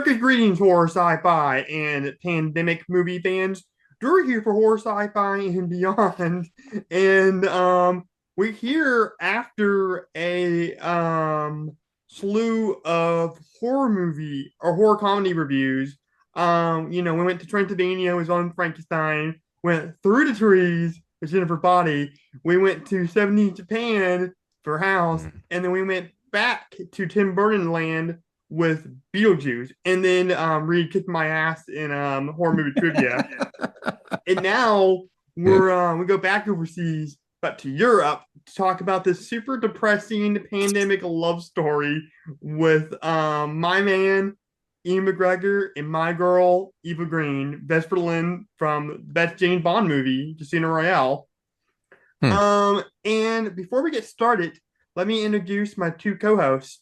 Good greetings, horror, sci-fi, and pandemic movie fans. Drew here for horror, sci-fi, and beyond. And we're here after a slew of horror movie or horror comedy reviews. We went to Transylvania, was on Frankenstein, went through the trees with Jennifer Body. We went to 70 Japan for House, Mhm. and then we went back to Tim Burton land with Beetlejuice, and then Reed kicked my ass in horror movie trivia. And now we go back overseas, but to Europe to talk about this super depressing pandemic love story with my man Ian McGregor and my girl Eva Green, Vesper Lynn from the best James Bond movie, Casino Royale. Hmm. And before we get started, let me introduce my two co-hosts.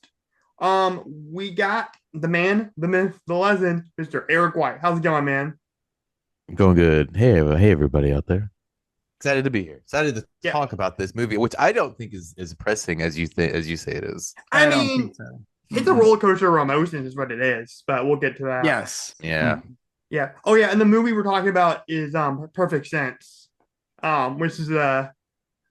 We got the man, the myth, the legend, Mr. Eric White. How's it going, man? Going good. Hey, everybody out there. Excited to be here. Excited to Yeah, talk about this movie, which I don't think is as pressing as you say it is. I I don't mean, think so. it's a roller coaster of emotions, is what it is. But we'll get to that. Yes. Yeah. Yeah. Oh, yeah. And the movie we're talking about is Perfect Sense, which is a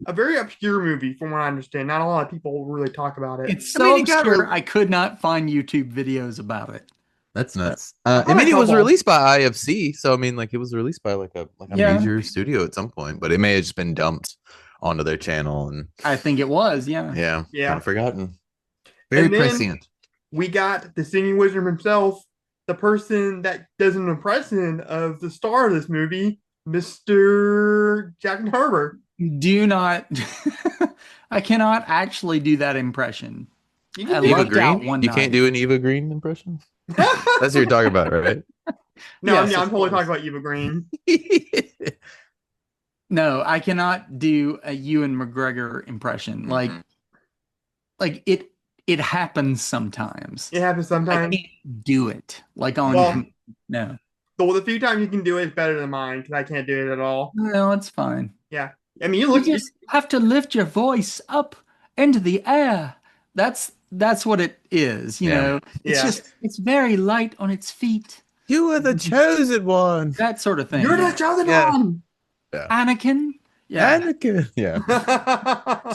very obscure movie, from what I understand. Not a lot of people really talk about it. It's I so mean, it got obscure, re- I could not find YouTube videos about it. That's nuts. I I mean, it was couple. released by IFC, so I mean, like it was released by like a Yeah. major studio at some point, but it may have just been dumped onto their channel, and I think it was, yeah. yeah, Yeah. kind of forgotten. Very And then prescient. we got the singing wizard himself, the person that does an impression of the star of this movie, Mr. Jack Harbour. Do not I cannot actually do that impression. You I can do Eva lucked out Green. one You night. can't do an Eva Green impression. That's what you're talking about, right? No, Yes, I'm of totally course. talking about Eva Green. No, I cannot do a Ewan McGregor impression. Like it happens sometimes. It happens I sometimes. can't do it. Like on Well, no. the few times you can do it is better than mine because I can't do it at all. No, it's fine. Yeah. I mean, You just have to lift your voice up into the air. That's what it is, you Yeah. know. It's Yeah. just it's very light on its feet. You are the chosen one. That sort of thing. You're the Yeah. chosen Yeah. one. Anakin. Yeah. Anakin. Yeah.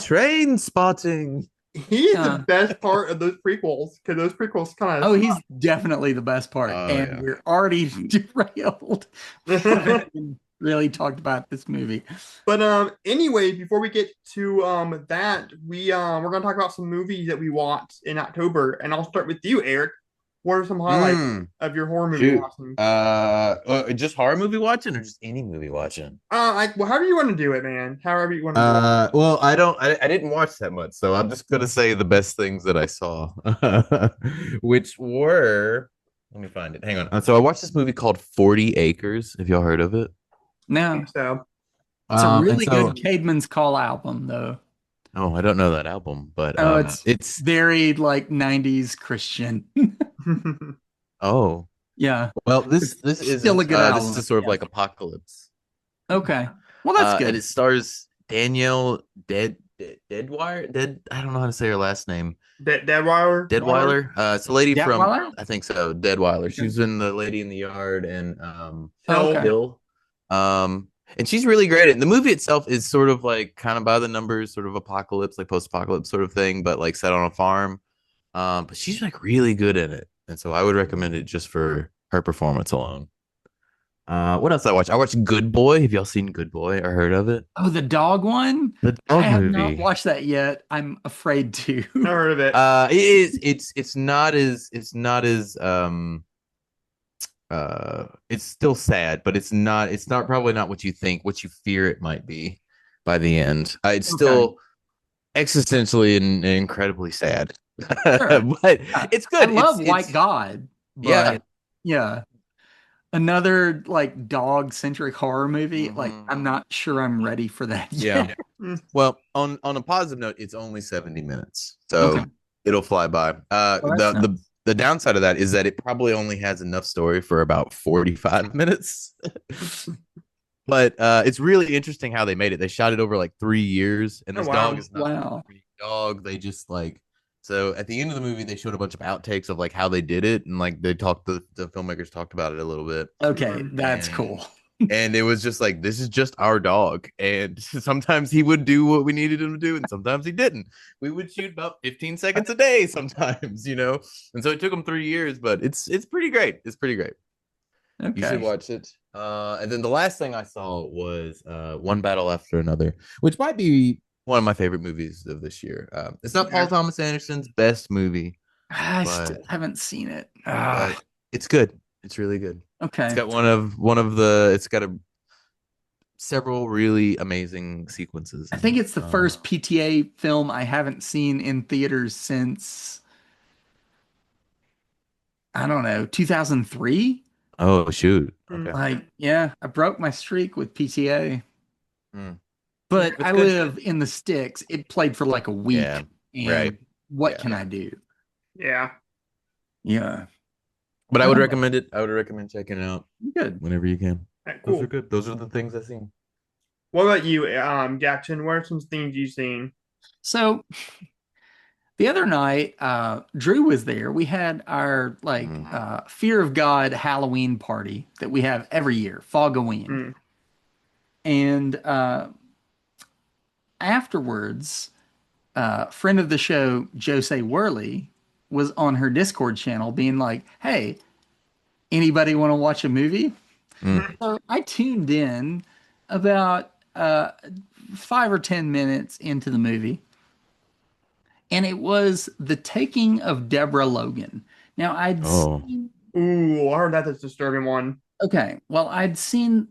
Train spotting. He's the Uh, best part of those prequels because those prequels kind Oh, of. he's definitely the best part. Oh, and yeah. we're already derailed. We haven't really talked about this movie. But anyway, before we get to that, we're gonna talk about some movies that we watched in October, and I'll start with you, Eric. What are some highlights of your horror movie Shoot. watching? Just horror movie watching or just any movie watching? However you want to do it, man. However you want to do it. Well, I didn't watch that much, so I'm just gonna say the best things that I saw, which were, let me find it. Hang on. So I watched this movie called 40 Acres. Have y'all heard of it? I No, think so. it's a And really so- good Caedmon's Call album, though. Oh, I don't know that album, but Oh, it's very like 90s Christian. oh Yeah. well, this is still a good this album. is sort of Yeah. like Apocalypse. Okay. Well, that's good. And it stars Danielle Deadwire. I don't know how to say her last name. Deadweiler. Deadweiler. It's a lady from, Detweiler? I think so. Deadweiler. She was in The Lady in the Yard and Oh, okay. Hill. And she's really great. And the movie itself is sort of like kind of by the numbers, sort of apocalypse, like post-apocalypse sort of thing, but like set on a farm. But she's like really good in it, and so I would recommend it just for her performance alone. What else I watched? I watched Good Boy. Have y'all seen Good Boy or heard of it? Oh, the dog one? The I dog have movie. not watched that yet. I'm afraid to. Never heard of it. It is. It's not as it's still sad, but it's not probably not what you think, what you fear it might be by the end. It's still existentially and incredibly sad. Sure. But it's good. I love It's- White God. But Yeah. yeah. Another like dog-centric horror movie. Like Mhm. I'm not sure I'm ready for that Yeah. yet. Well, on a positive note, it's only 70 minutes, so Okay. it'll fly by. Well, that's The downside of that is that it probably only has enough story for about 45 minutes. But it's really interesting how they made it. They shot it over like 3 years, and Oh, this wow. dog is not Wow. a free dog. They just like So at the end of the movie, they showed a bunch of outtakes of like how they did it, and like they talked, the filmmakers talked about it a little bit, Okay, that's and cool. it was just like, this is just our dog, and sometimes he would do what we needed him to do, and sometimes he didn't. We would shoot about 15 seconds a day sometimes, and so it took him 3 years, but it's pretty great. It's pretty great. You should Okay. watch it. And then the last thing I saw was One Battle After Another, which might be one of my favorite movies of this year. It's not Paul Thomas Anderson's best movie, I but still haven't seen it. it's good. It's really good. It's Okay. got it's got several really amazing sequences. I think it's the first PTA film I haven't seen in theaters since, I don't know, 2003. Oh shoot. Okay. Like, yeah, I broke my streak with PTA. Mm. But It's I good. live in the sticks. It played for like a week. Yeah. And Right. what Yeah. can I do? Yeah. Yeah. But I would recommend it. I would recommend checking it out Good. whenever you can. Cool. Those are good. Those are the things I've seen. What about you, Jackson? What are some things you've seen? So the other night, Drew was there. We had our Fear of God Halloween party that we have every year, Foggoween. Mm. And afterwards, friend of the show, Jose Worley, was on her Discord channel being like, hey, anybody want to watch a movie? So I tuned in about 5 or 10 minutes into the movie, and it was The Taking of Deborah Logan. Now Ooh, I heard that's a disturbing one. Okay, well, I'd seen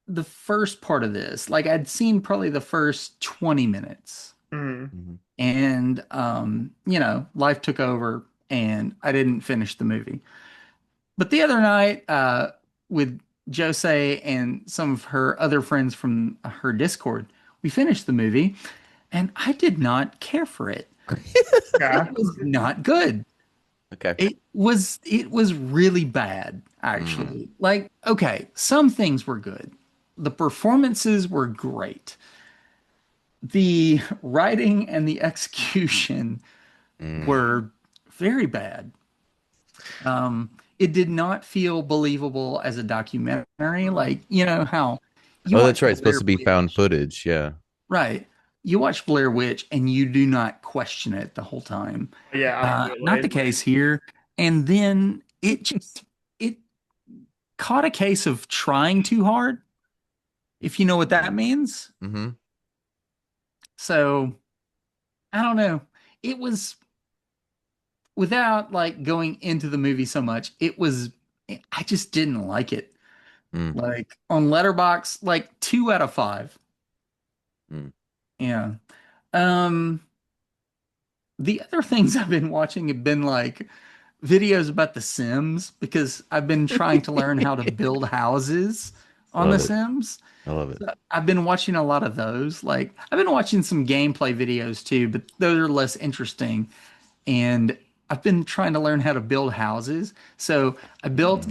the first part of this. Like, I'd seen probably the first 20 minutes. Mm. And, life took over and I didn't finish the movie. But the other night, with Jose and some of her other friends from her Discord, we finished the movie and I did not care for it. Yeah. It was not good. Okay. It was really bad, actually. Like, okay, some things were good. The performances were great. The writing and the execution were very bad. It did not feel believable as a documentary. Like, how you That's watch right. It's supposed Blair to be found Witch, footage. Yeah. right? You watch Blair Witch and you do not question it the whole time. Yeah, Not the absolutely. case here. And then it caught a case of trying too hard, if you know what that means. Mm-hmm. So I don't know. It was, without like going into the movie so much, I just didn't like it. Mm. Like on Letterbox, like 2 out of 5. Mm. Yeah. Um, the other things I've been watching have been like videos about The Sims because I've been trying to learn how to build houses on The Love it. Sims. I love it. I've been watching a lot of those. Like, I've been watching some gameplay videos too, but those are less interesting. And I've been trying to learn how to build houses. So I built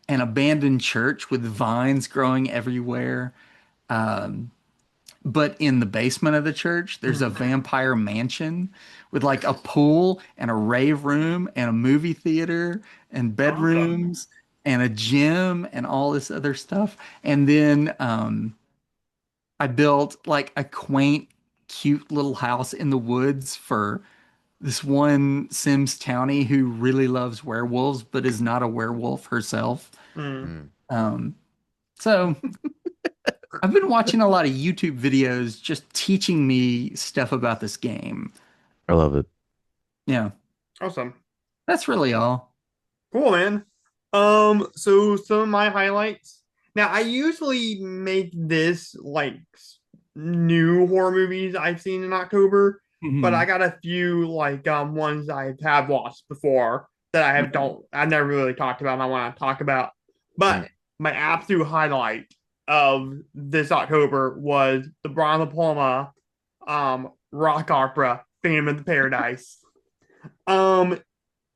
an abandoned church with vines growing everywhere. But in the basement of the church, there's a vampire mansion with like a pool and a rave room and a movie theater and bedrooms and a gym and all this other stuff. And then I built like a quaint, cute little house in the woods for this one Sims townie who really loves werewolves but is not a werewolf herself. Mm. So I've been watching a lot of YouTube videos just teaching me stuff about this game. I love it. Yeah, Awesome. that's really all. Cool, man. So some of my highlights. Now, I usually make this like new horror movies I've seen in October, but I Mhm. got a few like ones I have watched before that I've never really talked about and I want to talk about. But my absolute highlight of this October was the Brian De Palma rock opera Phantom of the Paradise. Um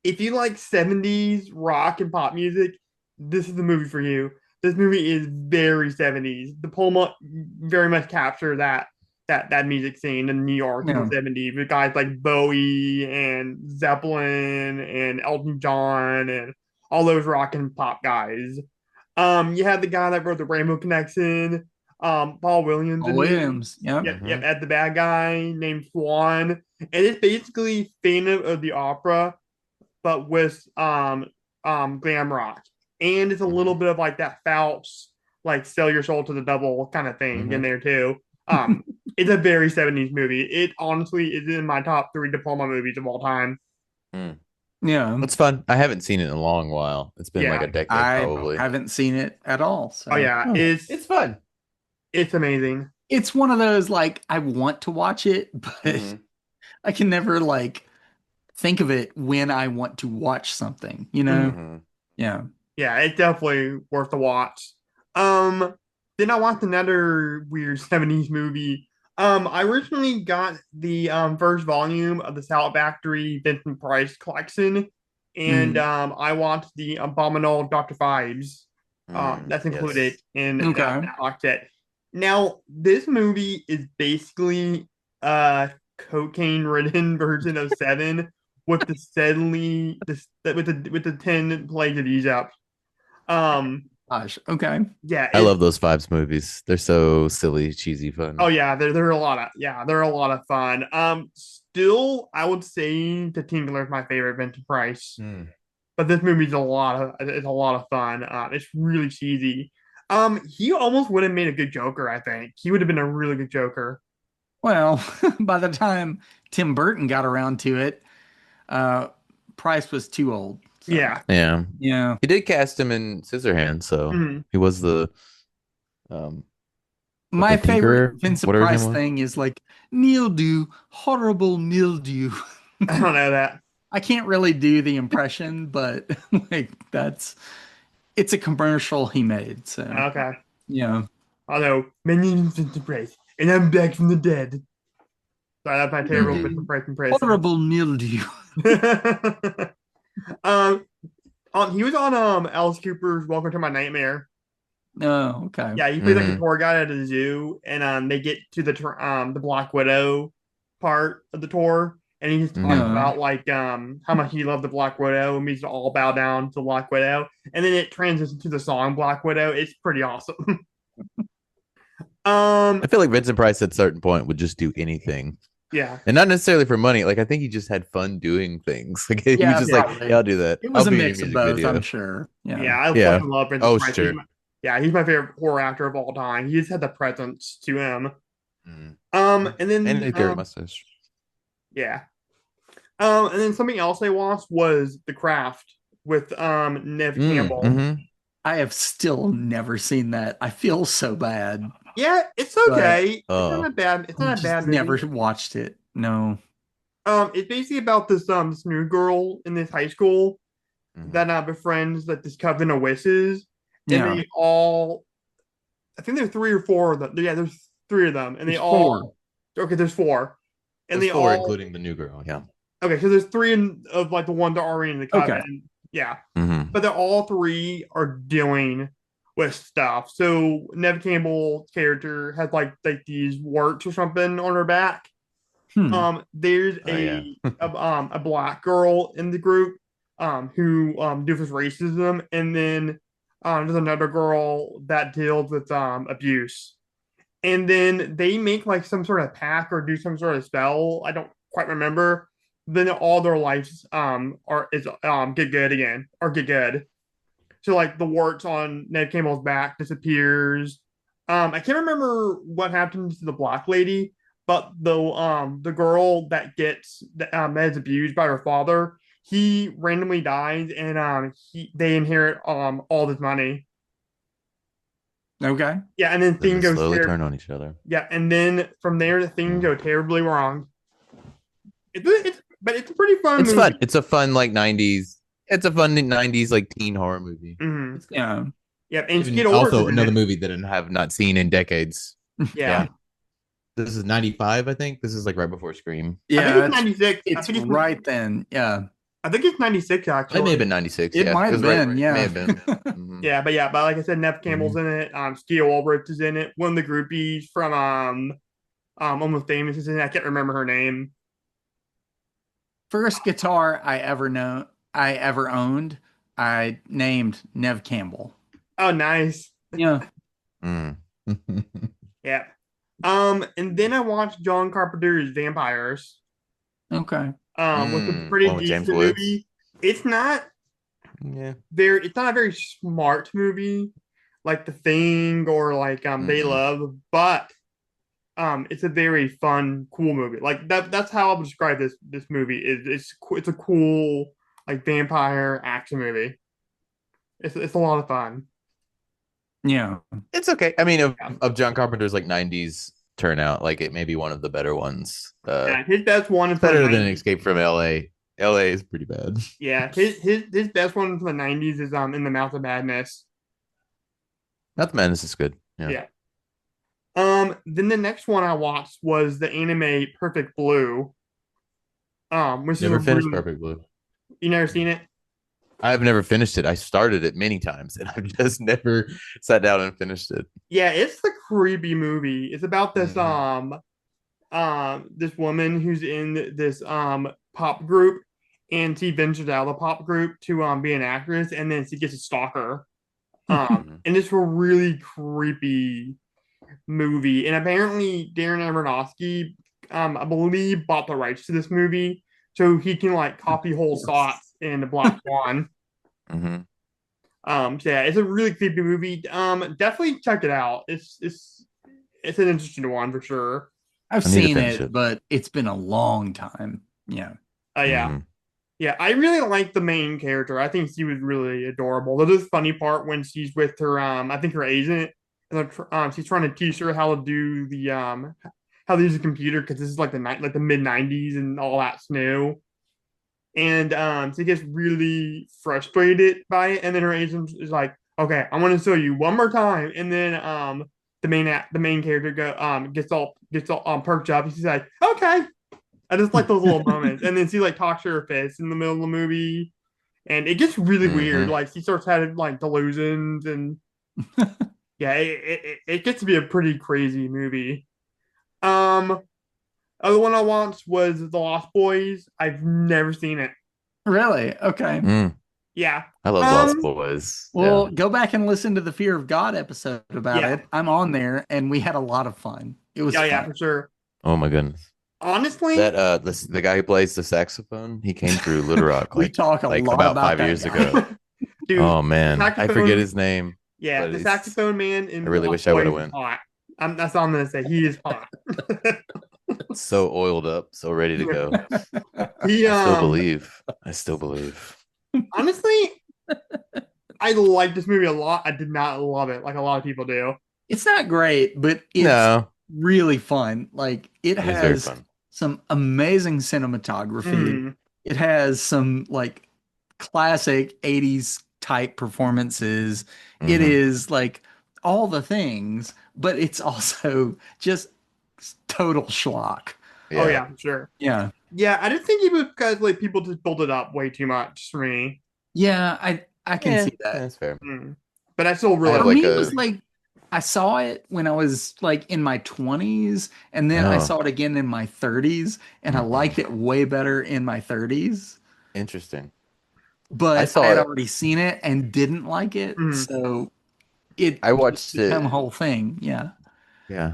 if you like 70s rock and pop music, this is the movie for you. This movie is very 70s. The Palma very much capture that. that music scene in New York in Yeah. the 70s with guys like Bowie and Zeppelin and Elton John and all those rock and pop guys. You had the guy that wrote the Rainbow Connection, Paul Williams Paul in it. Williams. Yep. Yep, at the bad guy named Swan. And it's basically Phantom of the Opera, but with glam rock. And it's a little bit of like that Phelps, like sell your soul to the devil kind of thing in there too. Um, it's a very 70s movie. It honestly is in my top 3 diploma movies of all time. Mm. Yeah. It's fun. I haven't seen it in a long while. It's been Yeah. like a decade I probably. haven't seen it at all. So. Oh yeah, It's fun. it's amazing. It's one of those like I want to watch it, but I can never like think of it when I want to watch something, you know? Yeah. Yeah, it's definitely worth the watch. Then I watched another weird 70s movie. I originally got the first volume of the Salad Factory Vincent Price collection, and I watched the Abominable Dr. Fives. That's included in that box set. Now, this movie is basically a cocaine-ridden version of Seven with the steadily with the 10 plagues of Egypt. Gosh. Okay. Yeah, I love those Fives movies. They're so silly, cheesy, fun. Oh yeah, they're a lot of fun. Still, I would say The Tingler is my favorite Vincent Price, but this movie's it's a lot of fun. It's really cheesy. He almost would have made a good Joker. I think he would have been a really good Joker. Well, by the time Tim Burton got around to it, Price was too old. So. Yeah. He did cast him in Scissorhands, so he was the my the favorite Tinkerer, Vincent whatever his Price name was. thing is like mildew, horrible mildew. I don't know that. I can't really do the impression, but like it's a commercial he made. So Okay. yeah. Although my name is Vincent Price, and I'm back from the dead. Sorry, that's my terrible Vincent Price impression. Horrible mildew. He was on Alice Cooper's Welcome to My Nightmare. Oh, okay. Yeah, he plays like a tour guide at a zoo, and they get to the Black Widow part of the tour, and he just talks about like how much he loved the Black Widow, and we just all bow down to Black Widow, and then it transitions to the song Black Widow. It's pretty awesome. I feel like Vincent Price at a certain point would just do anything. Yeah. And not necessarily for money. Like I think he just had fun doing things. Like he was just like, yeah, I'll do that. It was I'll a be in mix of music both, video. I'm sure. Yeah, I Yeah. fucking love Vincent Price. Sure. He's my favorite horror actor of all time. He just had the presence to him. And then a great mustache. Yeah. And then something else I watched was The Craft with Nev Campbell. I have still never seen that. I feel so bad. Yeah, it's okay. But, it's not a bad. It's not a bad movie. Never watched it. No. It's basically about this new girl in this high school that befriends like this coven of witches, and they all. I think there's 3 or 4 of them. Yeah, there's 3 of them, and they all. 4. Okay, there's 4, and there's they 4, all including the new girl. Yeah. Okay, so there's 3 of like the ones that are already in the coven. Okay. Yeah, but they're all 3 are dealing with stuff. So Nev Campbell's character has like these warts or something on her back. There's a black girl in the group who deals with racism, and then there's another girl that deals with abuse. And then they make like some sort of pact or do some sort of spell. I don't quite remember. Then all their lives get good again or get good. So like the warts on Ned Campbell's back disappears. I can't remember what happens to the black lady, but the girl that gets Ned's abused by her father, he randomly dies, and they inherit all this money. Okay. Yeah, and then things go slowly turn on each other. Yeah, and then from there the things go terribly wrong. But it's a pretty fun. It's movie. fun. It's a fun like 90s. It's a fun 90s like teen horror movie. Yeah. Yeah, and Even also another movie that I have not seen in decades. Yeah. This is 95, I think. This is like right before Scream. Yeah, I think it's 96. It's right then. Yeah. I think it's 96 actually. It may have been 96. It might have been, right. yeah. It may have been. But like I said, Nev Campbell's in it. Skeet Ulrich is in it. One of the groupies from almost famous is in it. I can't remember her name. First guitar I ever owned, I named Nev Campbell. Oh, nice. Yeah. Mm. Yeah. And then I watched John Carpenter's Vampires. Okay. Was a pretty One with James decent Woods. movie. It's not Yeah. it's not a very smart movie like The Thing or like They Mm-mm. Love, but it's a very fun, cool movie. Like that's how I would describe this movie. It's a cool like vampire action movie. It's a lot of fun. Yeah. It's okay. I mean, Yeah. of John Carpenter's like '90s turnout, like it may be one of the better ones. Yeah, his best one is It's from the better than 90s. Escape from LA. LA is pretty bad. Yeah, his best one from the 90s is In the Mouth of Madness. Not the Madness is good. Yeah. Yeah. Then the next one I watched was the anime Perfect Blue. Which is a Never finished really Perfect Blue. you never seen it? I've never finished it. I started it many times and I've just never sat down and finished it. Yeah, it's a creepy movie. It's about this Mhm. this woman who's in this pop group, and she ventures out of the pop group to be an actress, and then she gets a stalker. Mhm. And it's a really creepy movie. And apparently Darren Aronofsky, I believe, bought the rights to this movie so he can like copy whole thoughts in the Black Swan. Mhm. So yeah, it's a really creepy movie. Definitely check it out. It's an interesting one for sure. I've I need to seen finish it, it. but it's been a long time. Yeah. Yeah. Mhm. Yeah, I really like the main character. I think she was really adorable. There's this funny part when she's with her, I think her agent, and she's trying to teach her how to do the how to use a computer because this is like the mid '90s and all that's new. And she gets really frustrated by it, and then her agent is like, "Okay, I want to show you one more time." And then the main character gets all perked up. She's like, "Okay." I just like those little moments. And then she like talks to her face in the middle of the movie, and it gets really weird. Mhm. Like she starts having like delusions, and yeah, it gets to be a pretty crazy movie. Um, other one I watched was The Lost Boys. I've never seen it. Really? Okay. Mm. Yeah. I love Lost Um, Boys. Yeah. Well, go back and listen to the Fear of God episode about yeah, it. I'm on there and we had a lot of fun. It was yeah, fun. for sure. Oh my goodness. Honestly, That the guy who plays the saxophone, he came through Little Rock We talk a like lot about about five that years guy. ago. dude, Oh man, I forget saxophone. his name, Yeah, but the he's. saxophone man I in The really Lost wish I would have Boys is went. hot. That's all I'm gonna say. He is hot. So oiled up, so ready to go. He I still believe. I still believe. honestly, I like this movie a lot. I did not love it like a lot of people do. It's not great, but it's No, really fun. Like it it is very has fun. some amazing cinematography. Mm, It has some like classic 80s type performances. It Hmm. is like all the things, but it's also just total schlock. oh Yeah, yeah, for sure. Yeah. Yeah, I just think it was because like people just built it up way too much for me. Yeah, I can yeah, see that. that's fair. Mm. But I still I really have For like like me, it the was a. movie. like I saw it when I was like in my 20s, and then I Oh, saw it again in my 30s, and I liked it way better in my 30s. interesting. I But I saw had it. already seen it and didn't like it, Mm, so it I just watched became it. a whole thing. Yeah. Yeah.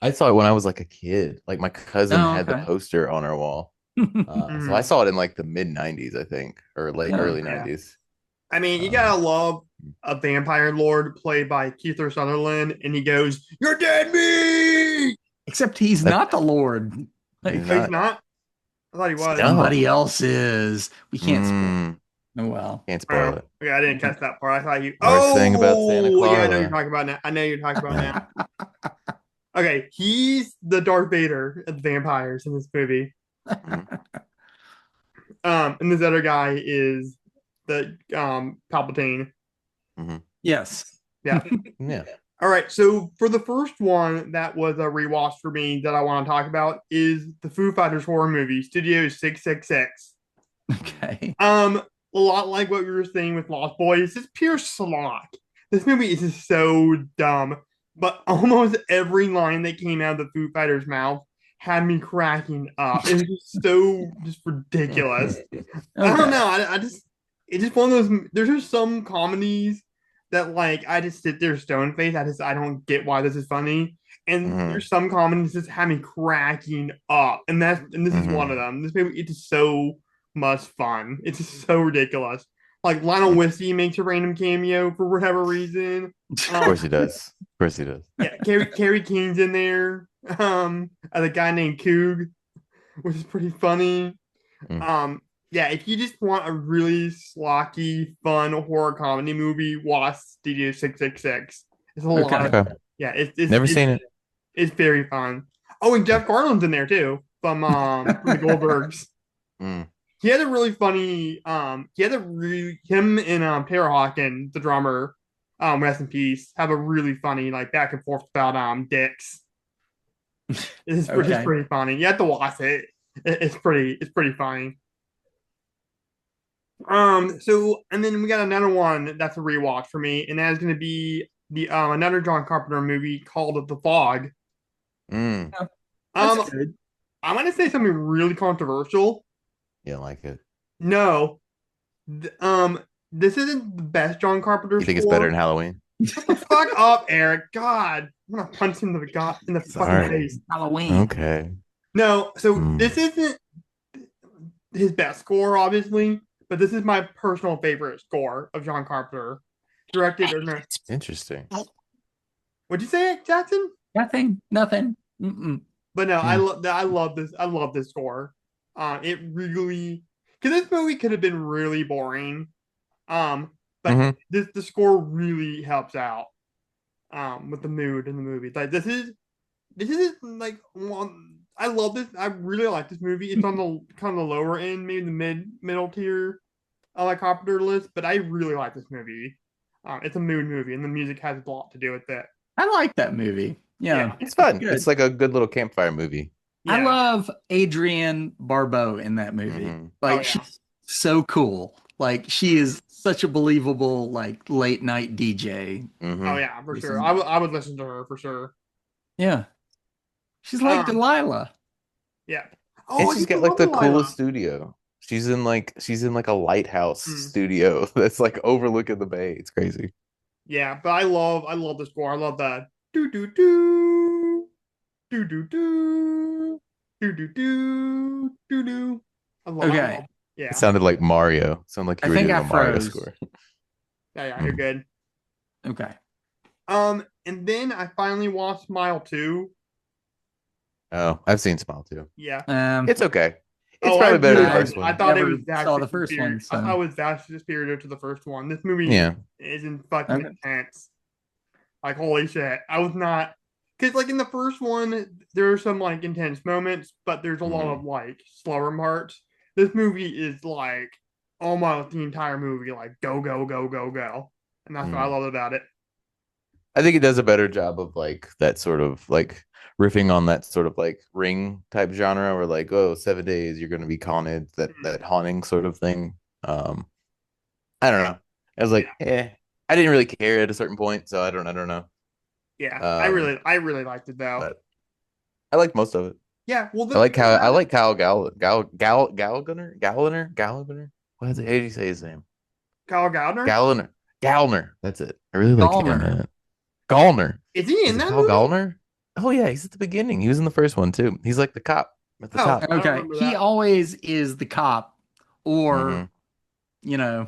I saw it when I was like a kid. Like my cousin Oh, had the okay. poster on our wall. So I mm. saw it in like the mid '90s, I think, or late Yeah. early Yeah. '90s. I mean, you Um, gotta love a vampire lord played by Keith Sutherland, and he goes, "You're dead meat." Except he's that not the Lord. he's Oh, Like he's not. not. I thought he was. No. somebody else is. We can't spoil. Mm, Oh well. can't spoil Oh, it. okay, I didn't catch that part. I thought you. Worst thing about Santa Oh, yeah, I know you're Clarita. talking about now. I know you're talking about now. Okay, he's the Darth Vader of the vampires in this movie. Mhm, And this other guy is the Palpatine. mhm. Yes. Yeah. Yeah. All right. So for the first one that was a rewatch for me that I want to talk about is the Foo Fighters horror movie Studio 666. Okay. A lot like what we were saying with Lost Boys, it's pure slog. This movie is just so dumb. but almost every line that came out of the Foo Fighters' mouth had me cracking up. It was just so just ridiculous. I don't Okay. know. I just it's just one of those. There's just some comedies that like I just sit there stone faced. I don't get why this is funny. And Hmm. there's some comedies that just have me cracking up, and this is one of Hmm. them. This movie it's just so much fun. It's just so ridiculous. Like Lionel Whiskey makes a random cameo for whatever reason. Of course he does. Of course he does. Yeah, Carrie King's in there. As a guy named Coog, which is pretty funny. Mm. Um, yeah, if you just want a really schlocky, fun horror comedy movie, watch Studio 666. It's a lot Okay. of Okay. yeah, Never seen it. it's very fun. Oh, and Jeff Garland's in there too from the Goldbergs. Mm. He had a really funny he had a really him and Taylor Hawkins, the drummer, rest in peace, have a really funny like back and forth about dicks. It's Okay. pretty funny. You have to watch it. It's pretty funny. So and then we got another one that's a rewatch for me, and that's gonna be the another John Carpenter movie called The Fog. Mm. Yeah, that's Um, good. I'm gonna say something really controversial. You don't like it? No, th- um, this isn't the best John Carpenter You think it's better score. than Halloween? Shut the fuck up, Eric. God, I'm gonna punch him in the fucking Sorry. face. Halloween. Okay. No, so Mm. this isn't his best score, obviously, but this is my personal favorite score of John Carpenter. Directed or no? Interesting. What'd you say, Jackson? Nothing. Nothing. Mm-mm. But no, Hmm. I love this. I love this score. It really because this movie could have been really boring. But Hmm. the score really helps out. With the mood in the movie. Like this is like one. I love this. I really like this movie. It's on the kind of the lower end, maybe the middle tier of my Carpenter list, but I really like this movie. It's a mood movie, and the music has a lot to do with it. I like that movie. Yeah, Yeah, It's it's fun. good. It's like a good little campfire movie. I yeah. love Adrienne Barbeau in that movie. Hmm. Oh Like yeah. she's so cool. Like she is such a believable like late night DJ Oh Hmm. yeah, for sure. person. I would listen to her for sure. Yeah. She's like Um, Delilah. yeah. And Oh, I she's used to got like love the coolest Delilah. studio. She's in like a lighthouse Mm. studio that's like overlooking the bay. It's crazy. Yeah, but I love the score. I love the do do do do do do do do do do do. I Okay. love. It Yeah, sounded like Mario. It sounded like I you were think doing I a Mario froze. score. yeah, you're Mm. good. Okay. And then I finally watched Smile 2. Oh, I've seen Smile too. Yeah. It's okay. It's Oh, I probably better than really the I first I one. thought it never was saw vastly the first superior. one, I thought so it was vastly superior to the first one. This movie Yeah. isn't fucking okay. intense. Like holy shit. I was not because like in the first one, there are some like intense moments, but there's a lot Hmm. of like slower parts. This movie is like almost the entire movie, like go, go, go, go, go. And that's what I Mm. love about it. I think it does a better job of like that sort of like riffing on that sort of like ring type genre where like, oh, 7 days you're gonna be haunted, that haunting sort of thing. Um, I don't know. I was Yeah. like, I didn't really care at a certain point, so I don't know. Yeah. Um, I really liked it though. but I like most of it. Yeah. Well I the like thing how I about it, like Kyle Gallagher. What is it? How do you say his name? Kyle Gallner, Gallagher. Gallner. That's it. I really like him Gallner. in it. Gallner. is he Is in it that Kyle movie? Gallner? Oh yeah, he's at the beginning. He was in the first one too. He's like the cop at the Oh, top. I don't Okay. remember He that. always is the cop or, Hmm. you know,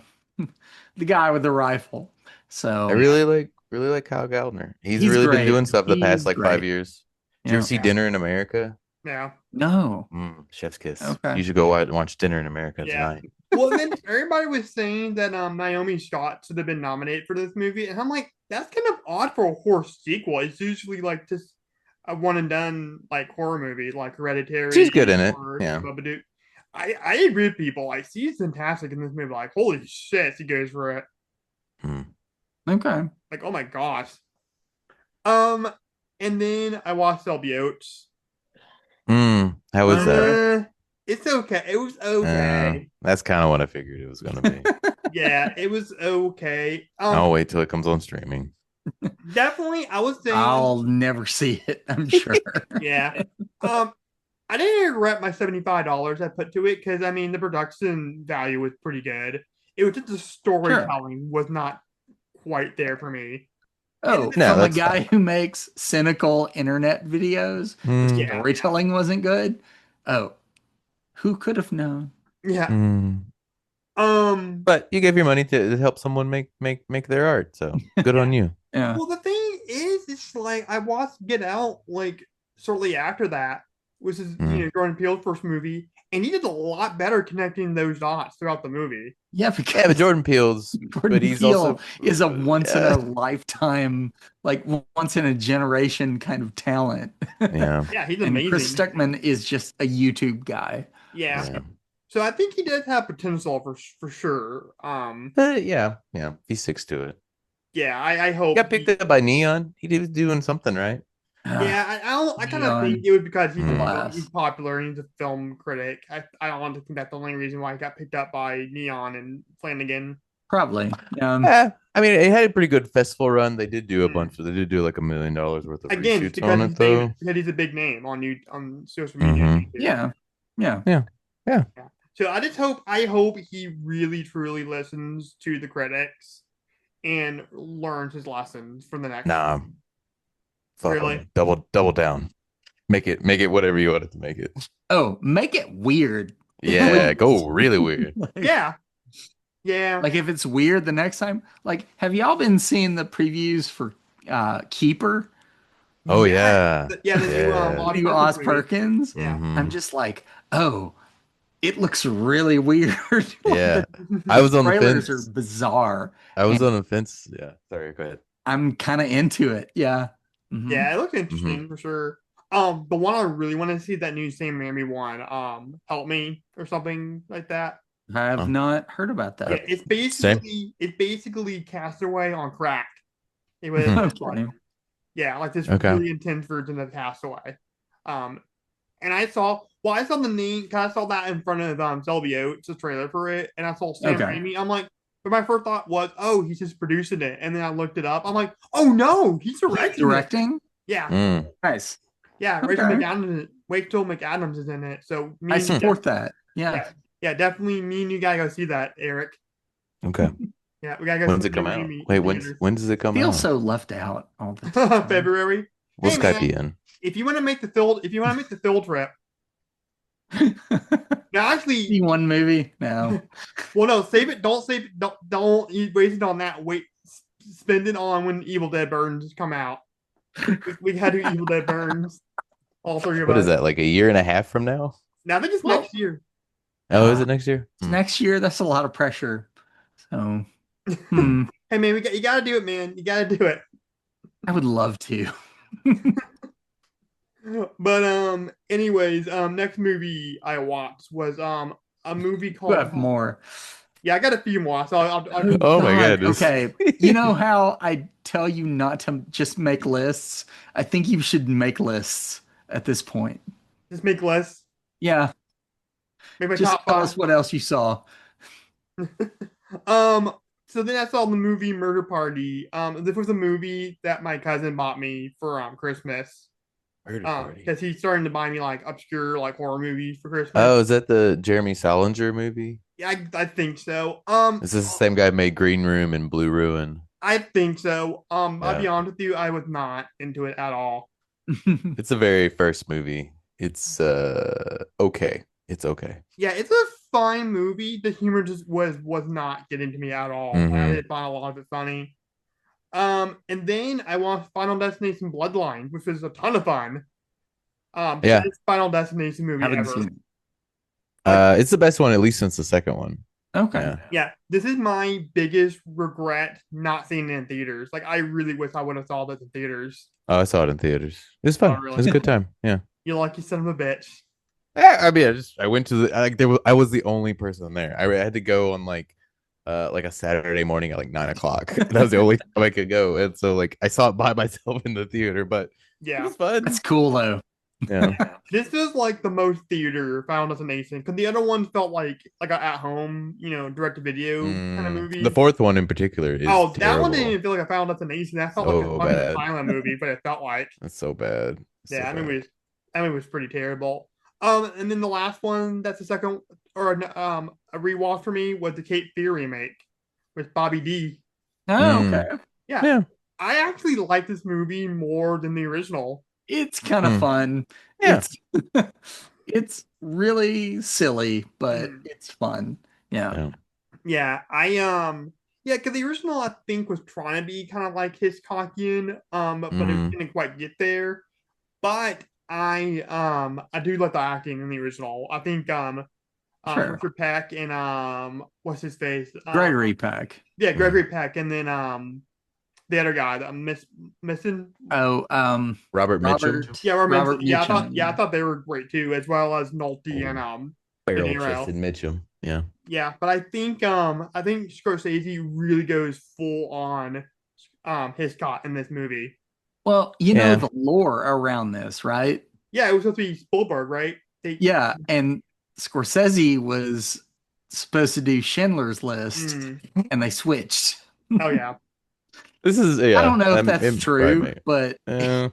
the guy with the rifle. I So really like Kyle Gallner. He's he's really been great. doing stuff the past He's like great. 5 years. Did you ever Yeah. see Yeah. Dinner in America? Yeah. No. Chef's kiss. Okay. You should go watch Dinner in America Yeah. tonight. Well, then everybody was saying that Naomi Scott should have been nominated for this movie, and I'm like, that's kind of odd for a horror sequel. It's usually like just a one and done like horror movie, like She's Hereditary good in it. or Yeah. Babadook. I agree with people. Like, she's fantastic in this movie. Like, holy shit, she goes for it. Hmm. Okay. Like, oh my gosh. Um, and then I watched Selby Oates. How was that? It's okay. It was okay. That's kind of what I figured it was gonna be. Yeah, it was okay. I'll wait till it comes on streaming. Definitely, I was saying, I'll never see it, I'm sure. yeah. I didn't regret my $75 I put to it because I mean the production value was pretty good. It was just the Sure. storytelling was not quite there for me. And Oh, No, from a that's guy fine. who makes cynical internet videos, the Mm, yeah, storytelling wasn't good. Oh, who could have known? yeah. mm. Um, But you gave your money to help someone make their art, so good yeah. on you. Yeah. Well, the thing is, it's like I watched Get Out like shortly after that, which is Mm. Jordan Peele's first movie, and he did a lot better connecting those dots throughout the movie. Yeah, Yeah, but because Jordan Peele's, but Jordan he's Peele also, is a once in yeah, a lifetime, like once in a generation kind of talent. yeah, Yeah, he's And Chris amazing. Stuckman is just a YouTube guy. Yeah, yeah. so I think he does have potential for sure. But yeah, he sticks to it. Yeah, I He hope got picked up by Neon. He was doing something right. Yeah, I don't. I kind of think Neon, it was because he's Mm. alas. popular and he's a film critic. I don't think that's the only reason why he got picked up by Neon and Flanagan. Probably. Yeah, I mean, it had a pretty good festival run. They did do a Mm. bunch. They did do like $1 million worth of Again, it's reshoots on because it, he's famous. though. Because he's a big name on you on social media and Hmm. YouTube. Yeah. Yeah. Yeah, yeah. Yeah. So I just hope. I hope he really truly listens to the critics and learns his lessons from the next Nah, one. fuck Really? him. Double down. Make it whatever you want it to make it. Oh, make it weird. Yeah, Please. go really weird. Yeah. Yeah. Like if it's weird the next time, like have y'all been seeing the previews for Keeper? Oh Yeah. yeah, Yeah. The new yeah. Oz New Perkins Oz movie. Perkins? Yeah. I'm Hmm. just like, oh, it looks really weird. Like Yeah. I the was on the trailers are fence. bizarre. I was And on the fence. Yeah. Sorry, go ahead. I'm kind of into it. Yeah. Hmm. Yeah, it looks Hmm. interesting for sure. The one I really want to see that new Sam Raimi one, Help Me or something like that. I have Oh, not heard about Yeah, that. same. it's basically Castaway on crack. It was Hmm. like Okay. yeah, like this Okay. really intense version of Castaway. Um, and I saw the name, cause I saw that in front of Selby Oates, the trailer for it, and I saw Sam Okay. Raimi. I'm like, but my first thought was, oh, he's just producing it, and then I looked it up. I'm like, oh no, he's He's directing it. directing? Yeah, Mm. Nice. yeah, Okay. Rachel McAdams is in it. So I me and you, support that. Yeah. yeah, yeah, definitely me and you gotta go see that, Eric. Okay. Yeah, we gotta go see When's it Sam come out? Raimi Wait, in when's theaters. when does it come Feel out? so left out all the time. February. We'll Hey Skype you man, in. if you want to make the field trip. Now See actually, one movie? No. well no, save it. Don't save it. Don't you waste it on that. Wait, spend it on when Evil Dead Burns come out. We gotta do Evil Dead Burns. All three of What is us. that? Like a year and a half from now? Now I think it's Well, next year. Oh, is it next year? it's next year. That's a lot of pressure. So, hmm, Hey man, you gotta do it, man. You gotta do it. I would love to. But anyways, next movie I watched was a movie You called have more. yeah, I got a few more, so I'll Oh Oh my God. goodness. Okay. You know how I tell you not to just make lists? I think you should make lists at this point. just make lists. Yeah. Make my Just top tell five. us what else you saw. Um, so then I saw the movie Murder Party. This was a movie that my cousin bought me for Christmas. Murder Party. Because he's starting to buy me like obscure like horror movies for Christmas. Oh, is that the Jeremy Salinger movie? Yeah, I think so. Is this the same guy who made Green Room and Blue Ruin? I think so. I'll Yeah. be honest with you, I was not into it at all. It's the very first movie. It's okay. It's okay. Yeah, it's a fine movie. The humor just was not getting to me at all. I Mhm. didn't find a lot of it funny. And then I watched Final Destination Bloodline, which was a ton of fun. Yeah. Best Final Destination movie Haven't ever. seen it. It's the best one, at least since the second one. Okay. Yeah. Yeah, this is my biggest regret not seeing it in theaters. Like, I really wish I would have saw this in theaters. Oh, I saw it in theaters. It was fun. Oh, really? It was a good time. Yeah. You lucky son of a bitch. Yeah, I mean, I went to the like I was the only person there. I had to go on like a Saturday morning at like 9 o'clock. That was the only time I could go, and so like I saw it by myself in the theater, but it Yeah. was fun. That's cool though. Yeah. This is like the most theater Final Destination because the other ones felt like a at home, direct to video kind of The movie. fourth one in particular is Oh, that one didn't terrible. even feel like a Final Destination. That felt like a So fucking bad. silent movie, but it felt like That's so bad. So yeah, bad. that movie was pretty terrible. And then the last one, that's the second or a rewatch for me was the Cape Fear remake with Bobby D. Oh, okay. Mm. Yeah, Yeah. I actually like this movie more than the original. It's kind of Mm. fun. Yeah. It's it's really silly, but Mm. it's fun. Yeah. Yeah. Yeah, yeah, because the original I think was trying to be kind of like Hitchcockian, but it Mm. didn't quite get there. But I do like the acting in the original. I think Sure. Richard Peck and what's his face? Gregory Peck. Yeah, Mm. Gregory Peck, and then the other guy that I'm missing. Oh, Robert Mitchum. Yeah, Robert Robert Minson. Yeah, I Mitchum. thought they were great too, as well as Nolte and Oh, De barrel Niro. chested Mitchum. Yeah. Yeah, but I think Scorsese really goes full on Hitchcock in this movie. Well, you know Yeah. the lore around this, right? Yeah, it was supposed to be Spielberg, right? Yeah, and Scorsese was supposed to do Schindler's List, Mm, and they switched. oh yeah. This is I don't know if I'm that's true, but Uh,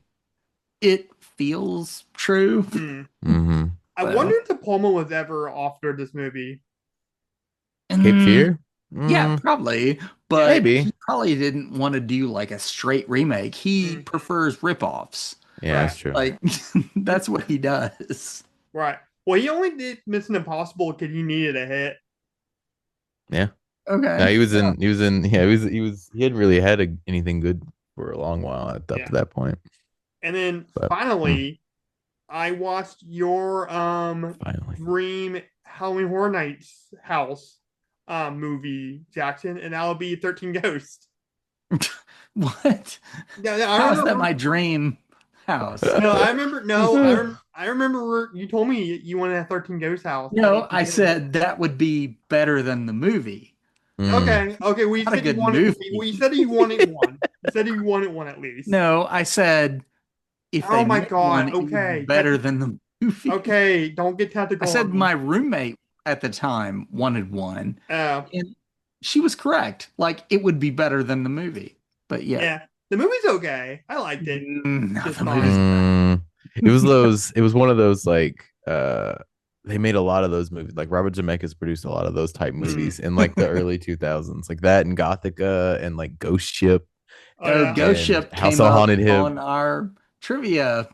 it feels true. Mm. mm-hmm. I So, wonder if De Palma was ever offered this movie. Cape mm, Fear? yeah, Mm, probably, Yeah. but maybe. he probably didn't want to do like a straight remake. He Mm, prefers ripoffs. Yeah, right. that's true. Like that's what he does. Right. Well, he only did Mission Impossible because he needed a hit. Yeah. No, Okay. he was Yeah. in yeah, he hadn't really had anything good for a long while up Yeah. to that point. And then But finally, I watched your finally. Dream Halloween Horror Nights house movie, Jackson, and that'll be 13 Ghosts. What? Yeah, yeah, How is that my dream house? No, I remember. No, I remember. You told me you wanted a 13 Ghost house. No, I said that would be better than the movie. Mm. Okay. Well, you Not a said you good wanted. movie. Well, you said you wanted one. You said you wanted one at least. No, I said if Oh they my made one, God. it would be Okay. better than the movie. Okay. Don't get I tactical said on me. my roommate at the time wanted one, Uh, and she was correct. Like it would be better than the movie. But yeah, yeah. The movie's okay. I liked it. no, Just the fine. movie's It was one of those like they made a lot of those movies. Like Robert Zemeckis produced a lot of those type movies in like the early 2000s, like that and Gothica and like Ghost Ship Oh yeah. Ghost and Ship House came of up Haunted Hill. on our trivia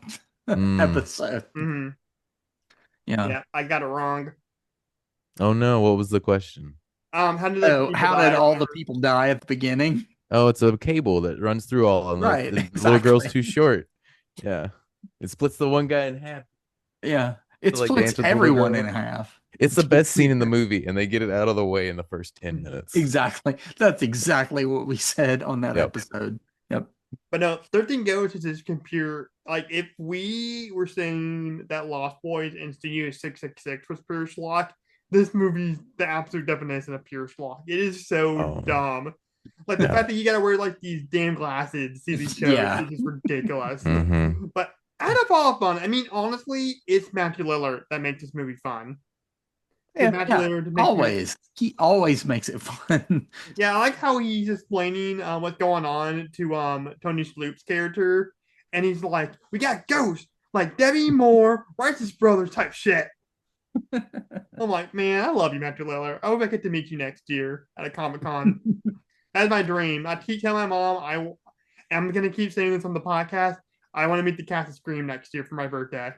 Mm. episode. Hmm. Yeah. Yeah. I got it wrong. Oh no, what was the question? How did the So people how die did or all the whatever? people die at the beginning? Oh, it's a cable that runs through all, and Right, the little girl's exactly. too short. Yeah, it splits the one guy in half Yeah. It to like splits dance with the little everyone in girl. half. It's the best scene in the movie, and they get it out of the way in the first 10 minutes. Exactly. That's exactly what we said on that Yep. episode. Yep. But no, 13 Ghosts is this computer. Like, if we were saying that Lost Boys and Studio 666 was pure schlock, this movie's the absolute definition of pure schlock. It is so Oh. dumb. Like, the Yeah. fact that you gotta wear, like, these damn glasses to see these shows Yeah. is just ridiculous. Mhm. But I had a lot of fun. I mean, honestly, it's Matthew Lillard that makes this movie fun. Yeah. Matthew Yeah. Lillard makes Always. He always makes it fun. Yeah, I like how he's explaining what's going on to Tony Shalhoub's character, and he's like, "We got ghosts, like Debbie Moore, Righteous Brothers type shit." I'm like, man, I love you, Matthew Lillard. I hope I get to meet you next year at a Comic Con. That's my dream. I keep telling my mom I'm gonna keep saying this on the podcast. I want to meet the cast of Scream next year for my birthday.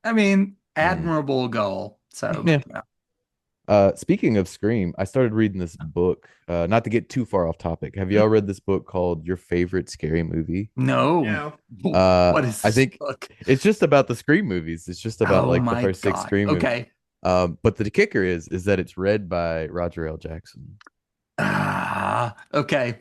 I mean, admirable goal. So Yeah. Speaking of Scream, I started reading this book. Not to get too far off topic. Have y'all read this book called Your Favorite Scary Movie? No. Yeah. What is I this think book? it's just about the Scream movies. It's just about Oh like the my first 6 God. Scream movies. Okay. But the kicker is that it's read by Roger L. Jackson. Okay.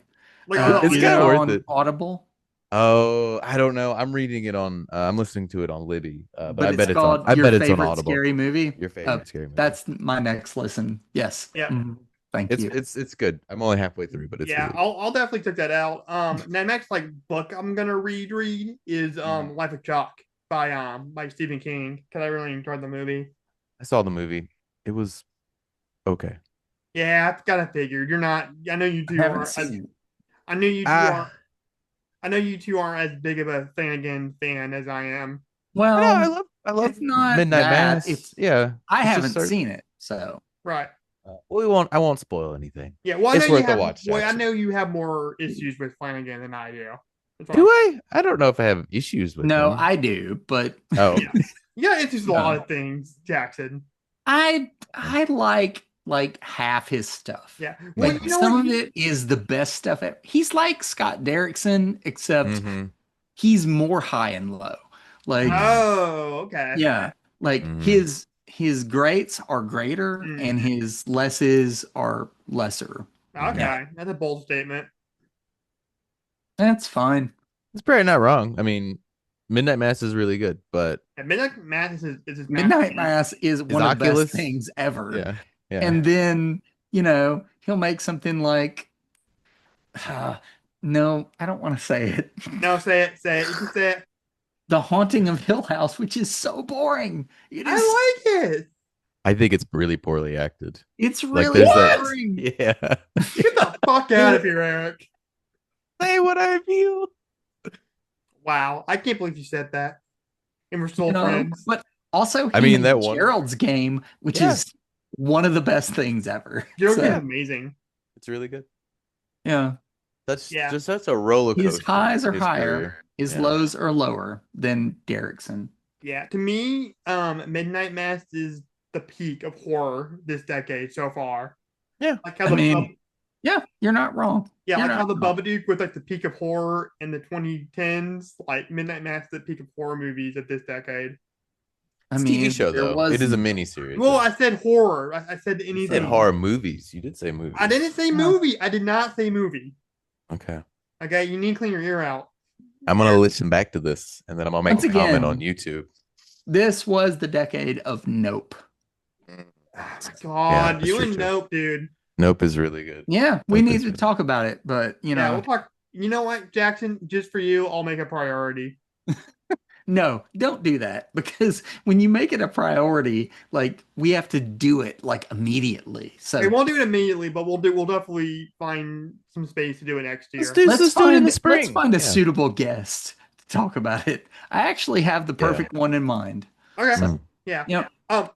Like, It's Is kinda it worth on it. Audible? Oh, I don't know. I'm reading it on. I'm listening to it on Libby. But I But bet it's it's on. called I Your bet it's on Favorite Audible. Scary Movie. Your favorite scary movie. That's my next listen. Yes. Yeah. Mhm. Thank It's you. it's good. I'm only halfway through, but it's yeah, really I'll definitely check that out. The next like book I'm gonna read is Life of Chuck. by Stephen King because I really enjoyed the movie. I saw the movie. It was okay. Yeah, I kind of figured you're not. I know you I two haven't are. seen it. I know you two Ah, are. I know you two aren't as big of a Flanagan fan as I am. I know. Well, I love it's not Midnight that. Mass. Yeah, I it's just haven't certain. seen it, so Right. I won't spoil anything. Yeah. Well, I know It's you worth a have. watch. Well, I Actually. know you have more issues with Flanagan than I do. That's Do why. I? I don't know if I have issues with no, him. I do, but Oh, Yeah. Yeah, it's just a lot of things, Jackson. I like half his stuff. Yeah. Well, Like you know some what? of it is the best stuff ever. He's like Scott Derrickson, except hmm he's more high and low. Like, Oh, okay. yeah, like hmm his greats are greater Mm. and his lesses are lesser. Okay. That's a bold statement. That's fine. It's probably not wrong. I mean, Midnight Mass is really good, but And Midnight Mass is his Midnight masterpiece. Mass is one of the best Oculus? things ever. yeah, yeah. And then, he'll make something like, no, I don't want to say it. No, say it. Say it. You can say it. The Haunting of Hill House, which is so boring. It is, I like it. I think it's really poorly acted. it's Like really there's that. boring. Yeah. Get the fuck out of here, Eric. Say what I feel. Wow. I can't believe you said that. And we're still You know, friends. but also I he mean, made that one- Gerald's Game, which Yeah. is one of the best things ever. You're So, amazing. It's really good. yeah. That's Yeah. just such a roller coaster. His highs are his higher, career. his Yeah. lows are lower than Derrickson. Yeah. To me, Midnight Mass is the peak of horror this decade so far. Yeah. Like how I the mean, yeah, you're not wrong. yeah, You're like how not the wrong. Babadook was like the peak of horror in the 2010s. Like Midnight Mass is the peak of horror movies of this decade. I It's a mean, TV show there though. was It is a mini series. Well, I said horror. I said You anything. said horror movies. You did say movies. I didn't say movie. I did not say movie. Okay. Okay, you need to clean your ear out. I'm gonna listen back to this, and then I'm gonna make Once a comment again- on YouTube. this was the decade of Nope. Oh my god, that's you true, and too. Nope, dude. Nope is really good. Yeah, we Nope need is to really talk about it, but Yeah, we'll talk. You know what, Jackson? Just for you, I'll make a priority. no, don't do that because when you make it a priority, like we have to do it like immediately. So We won't do it immediately, but we'll definitely find some space to do it next year. Let's do it in the let's spring. find a Yeah. suitable guest to talk about it. I actually have the perfect one in mind. Okay. Mm. Yeah. Yep.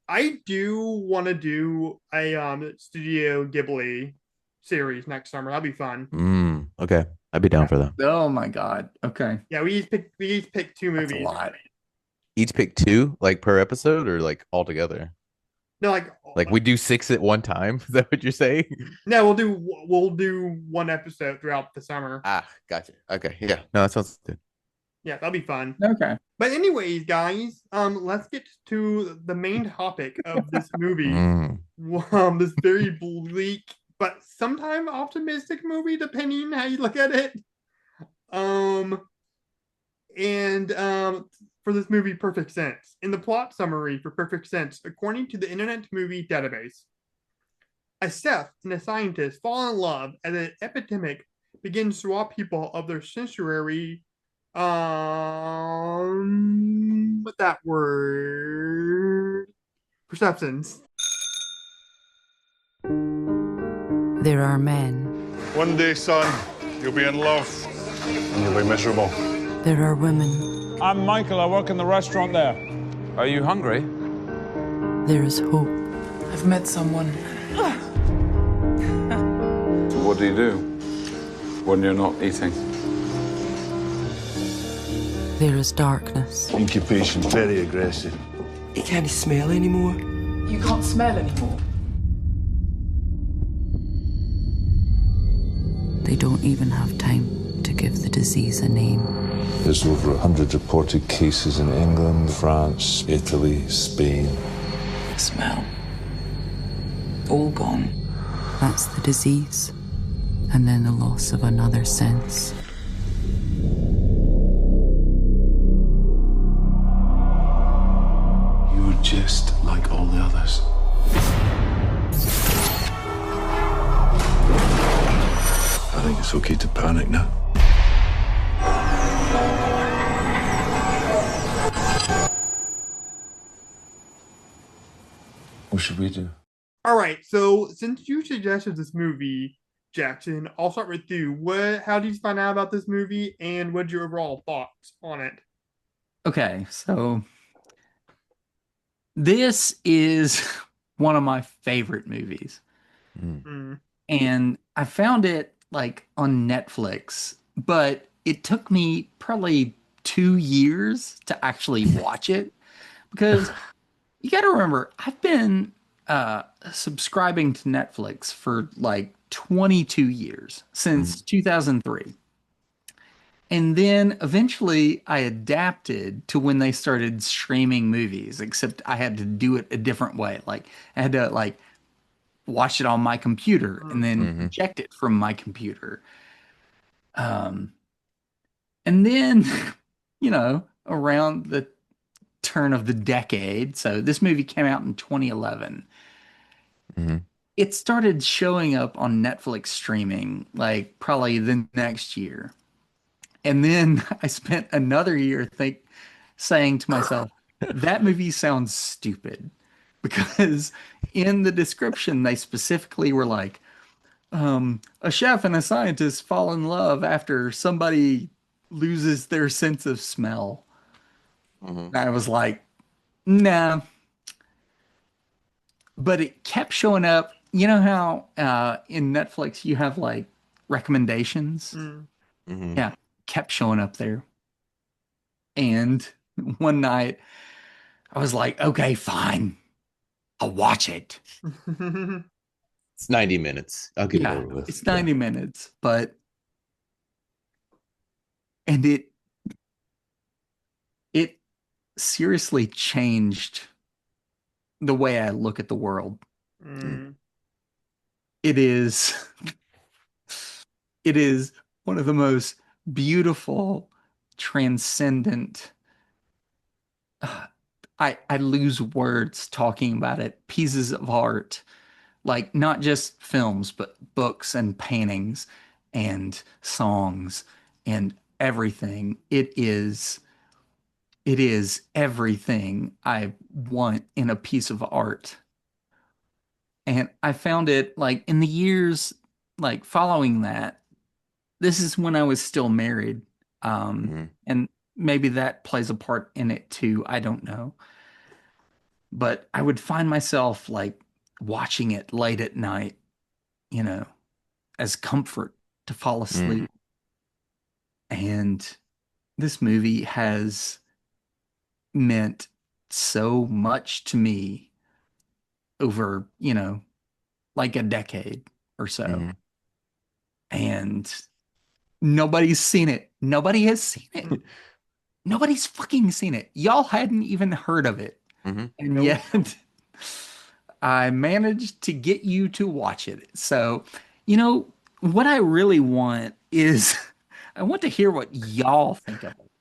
I do want to do a Studio Ghibli series next summer. That'd be fun. Okay. I'd be down for that. Oh my God. Okay. Yeah, we each pick two That's movies. a lot. Each pick 2, like per episode, or like all together. No, like We do 6 at one time. Is that what you're saying? no, we'll do one episode throughout the summer. Ah, gotcha. Okay. Yeah. No, that sounds good. Yeah, that'll be fun. Okay. But anyways, guys, let's get to the main topic of this movie. This very bleak but sometimes optimistic movie, depending how you look at it. For this movie, Perfect Sense. In the plot summary for Perfect Sense, according to the Internet Movie Database, a chef and a scientist fall in love as an epidemic begins to rob people of their sensory what's that word? Perceptions. There are men. One day, son, you'll be in love and you'll be miserable. There are women. I'm Michael. I work in the restaurant there. Are you hungry? There is hope. I've met someone. So what do you do when you're not eating? There is darkness. Incubation, very aggressive. You can't smell anymore. You can't smell anymore. They don't even have time to give the disease a name. There's over 100 reported cases in England, France, Italy, Spain. Smell. All gone. That's the disease. And then the loss of another sense. You're just like all the others. I think it's okay to panic now. What should we do? All right. So since you suggested this movie, Jackson, I'll start with you. How did you find out about this movie, and what's your overall thoughts on it? Okay, so this is one of my favorite movies. Mm. Mm. And I found it like on Netflix, but it took me probably 2 years to actually watch it because you got to remember, I've been subscribing to Netflix for like 22 years since 2003. And then eventually I adapted to when they started streaming movies, except I had to do it a different way. Like I had to like watch it on my computer and then Mhm. project it from my computer. Um, and then, around the turn of the decade, so this movie came out in 2011. Mhm. It started showing up on Netflix streaming like probably the next year. And then I spent another year saying to myself, that movie sounds stupid because in the description they specifically were like, a chef and a scientist fall in love after somebody loses their sense of smell. Mhm. And I was like, nah. But it kept showing up. You know how in Netflix you have like recommendations? Mm. Mhm. Yeah, kept showing up there. And one night I was like, okay, fine. I'll watch it. It's 90 minutes. I'll get it Yeah, over with. it's 90 minutes, and it seriously changed the way I look at the world. Mm. It is it is one of the most beautiful, transcendent I lose words talking about it. Pieces of art, like not just films, but books and paintings and songs and everything. It is everything I want in a piece of art. And I found it like in the years like following that, this is when I was still married. Mhm. And maybe that plays a part in it too. I don't know. But I would find myself like watching it late at night, you know, as comfort to fall Mm. asleep. And this movie has meant so much to me over, like a decade or so. Mhm. And nobody's seen it. Nobody has seen it. Nobody's fucking seen it. Y'all hadn't even heard of it. Mhm. And Nope. yet I managed to get you to watch it. So, what I really want is I want to hear what y'all think of it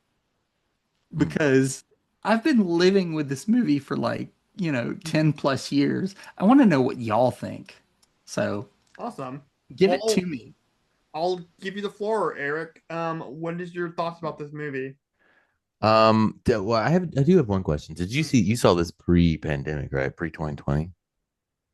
Mm. because I've been living with this movie for like, 10 plus years. I want to know what y'all think. So, Awesome. give it to Well, me. I'll give you the floor, Eric. What is your thoughts about this movie? Well, I do have one question. Did you saw this pre-pandemic, right? Pre-2020?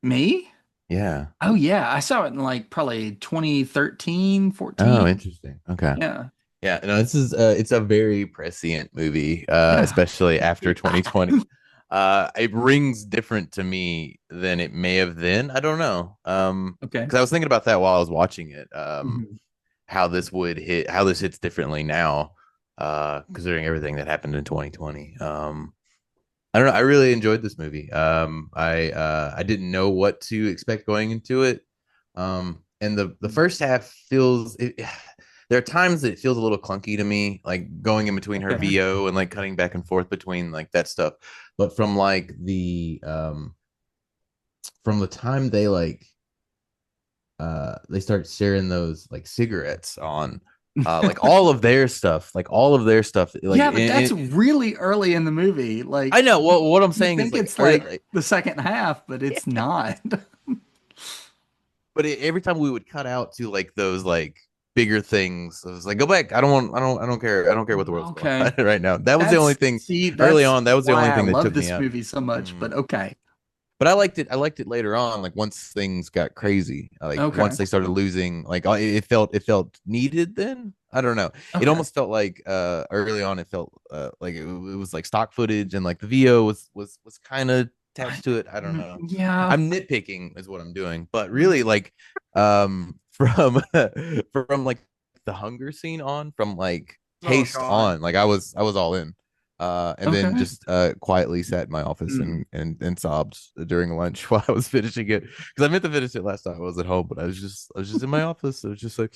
Me? Yeah. Oh yeah, I saw it in like probably 2013, Oh, 14. interesting. Okay. Yeah. Yeah, no, this is it's a very prescient movie, Yeah. especially after 2020. It rings different to me than it may have then. I don't know. Okay. Because I was thinking about that while I was watching it. Mhm. How this hits differently now, considering everything that happened in 2020. I don't know. I really enjoyed this movie. I didn't know what to expect going into it. And the first half there are times that it feels a little clunky to me, like going in between her Okay. VO and like cutting back and forth between like that stuff. But from the time they start sharing those like cigarettes on like all of their stuff like Yeah, but that's really early in the movie. Like I know what I'm you saying is think like it's like the second half, but it's not. but every time we would cut out to like those like bigger things, I was like, go back. I don't care. I don't care what the world's going Okay. on right now. That was the only That's thing see, early that's on. That was the why only I thing that love took me this out. movie so much, Mhm. but okay. But I liked it later on, like once things got crazy, like Okay. once they started losing, like it felt needed then. I don't know. It Okay. almost felt like early on it felt like it was like stock footage and like the VO was kind of attached to it. I don't know. Yeah. I'm nitpicking is what I'm doing, but really like from from like the hunger scene on, from like Oh taste God. on, like I was all in. And then Okay. just quietly sat in my office and sobbed during lunch while I was finishing it, because I meant to finish it last time I was at home, but I was just in my office. It was just like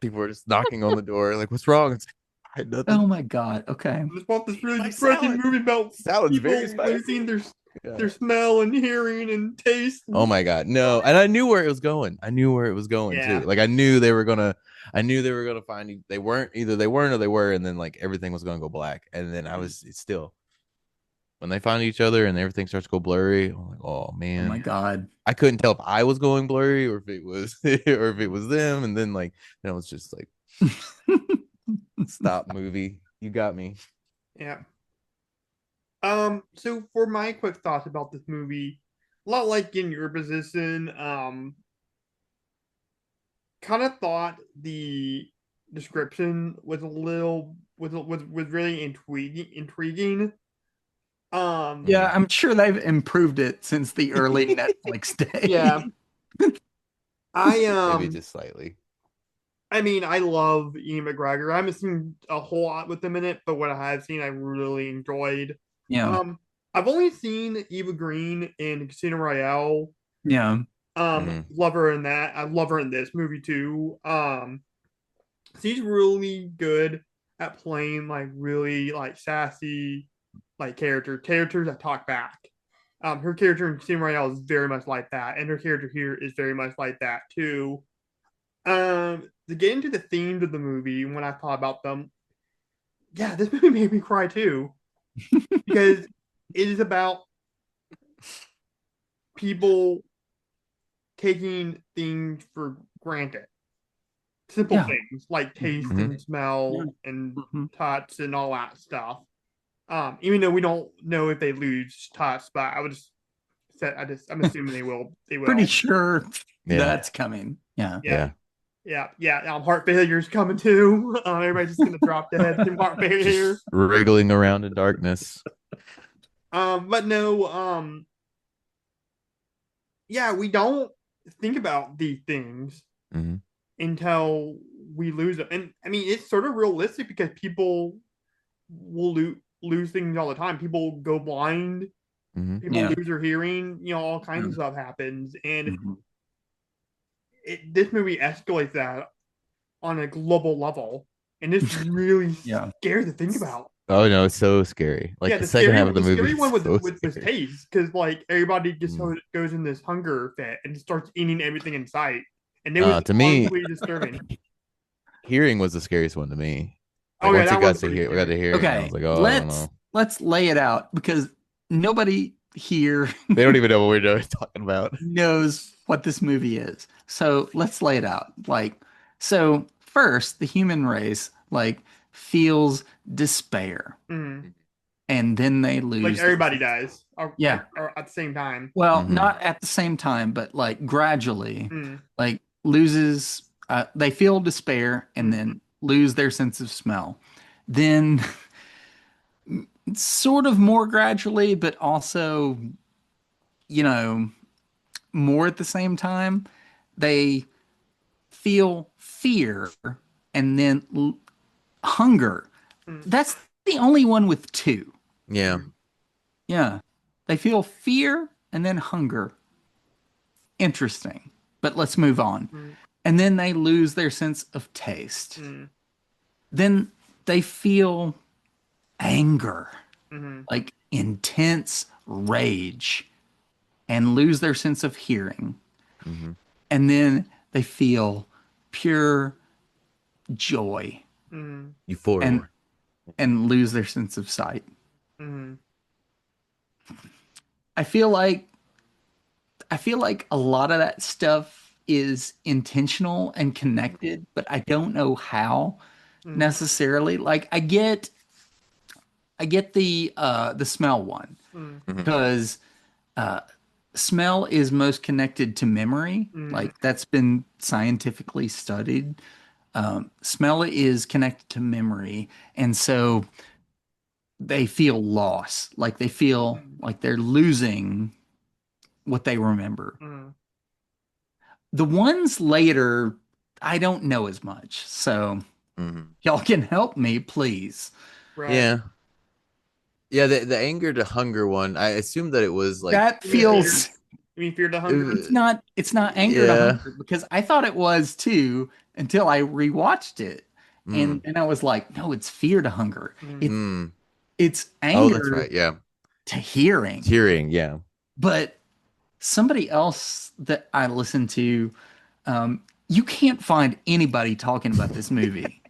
people were just knocking on the door, like, "What's wrong?" It's like, "I had Oh nothing." my God. Okay. I just bought this really My depressing salad. movie about Salad's people very spicy. losing Yeah. their smell and hearing and taste. Oh my God, no! And I knew where it was going. I knew where it was going too. Yeah. Like I knew they were gonna. I knew they were gonna find. They weren't either. They weren't or they were, and then like everything was gonna go black. And then I was it's still when they find each other and everything starts to go blurry. I'm like, oh Oh my man. God. I couldn't tell if I was going blurry or if it was or if it was them. And then like it was just like stop movie. You got me. Yeah. So for my quick thoughts about this movie, a lot like in your position, kind of thought the description was a little was really intriguing. Yeah, I'm sure they've improved it since the early Netflix days. Yeah. I Maybe just slightly. I mean, I love Ian McGregor. I haven't seen a whole lot with him in it, but what I have seen, I really enjoyed. Yeah. I've only seen Eva Green in Casino Royale. Yeah. Love her in that. I love her in this movie too. She's really good at playing like really like sassy like characters that talk back. Her character in Casino Royale is very much like that, and her character here is very much like that too. To get into the themes of the movie, when I thought about them, yeah, this movie made me cry too because it is about people taking things for granted. Simple Yeah. things like taste Mhm. and smell Yeah. and Mhm. touch and all that stuff. Even though we don't know if they lose touch, but I'm assuming they will. They will. Pretty sure Yeah. that's coming. Yeah. Yeah. Yeah. Heart failure's coming too. Everybody's just gonna drop dead from heart failure. Just wriggling around in darkness. But no. Yeah, we don't think about these things Mhm. until we lose them, and I mean it's sort of realistic because people will lose things all the time. People go blind. Mhm. People Yeah. lose their hearing. All kinds of stuff happens, and Mhm. this movie escalates that on a global level, and it's really Yeah. scary to think about. Oh no, it's so scary. Like Yeah, the second half of the the movie scary is one was so was scary. taste because like everybody just Mm. goes in this hunger fit and starts eating everything in sight, and it was To me, honestly disturbing. hearing was the scariest one to me. Like Oh yeah, once that it got was to pretty hear, we got to scary. hearing, I Okay. was like, oh, I don't know. Let's lay it out because nobody here They don't even know what we're talking about. knows what this movie is. So let's lay it out. So first, the human race feels despair, Mhm. and then they Like lose. everybody dies. Yeah. Or at the same time. Well, Mhm. not at the same time, but gradually, Mm. loses. They feel despair and then lose their sense of smell. Then, sort of more gradually, but also, you know, more at the same time, they feel fear and then hunger. That's the only one with two. Yeah. Yeah. They feel fear and then hunger. Interesting. But let's move on. And then they lose their sense of taste. Then they feel anger, like intense rage, and lose their sense of hearing. Mhm. And then they feel pure joy Euphoria. and lose their sense of sight. Mm. I feel like a lot of that stuff is intentional and connected, but I don't know how necessarily. Like I get the smell one because uh, smell is most connected to memory. Mm, Like that's been scientifically studied. Smell is connected to memory, and so they feel loss, like they feel mm, like they're losing what they remember. mm. The ones later, I don't know as much, so Mhm. y'all can help me, please. Right. Yeah. Yeah, the anger to hunger one, I assumed that it was like That You mean fear? feels You mean fear to hunger? uh, it's not anger to yeah. hunger because I thought it was too until I rewatched it. And Mm. and I was like, no, it's fear to hunger. Mm. It's Mm. it's Oh, that's anger right. Yeah. to hearing. Tearing, yeah. But somebody else that I listened to, you can't find anybody talking about this movie.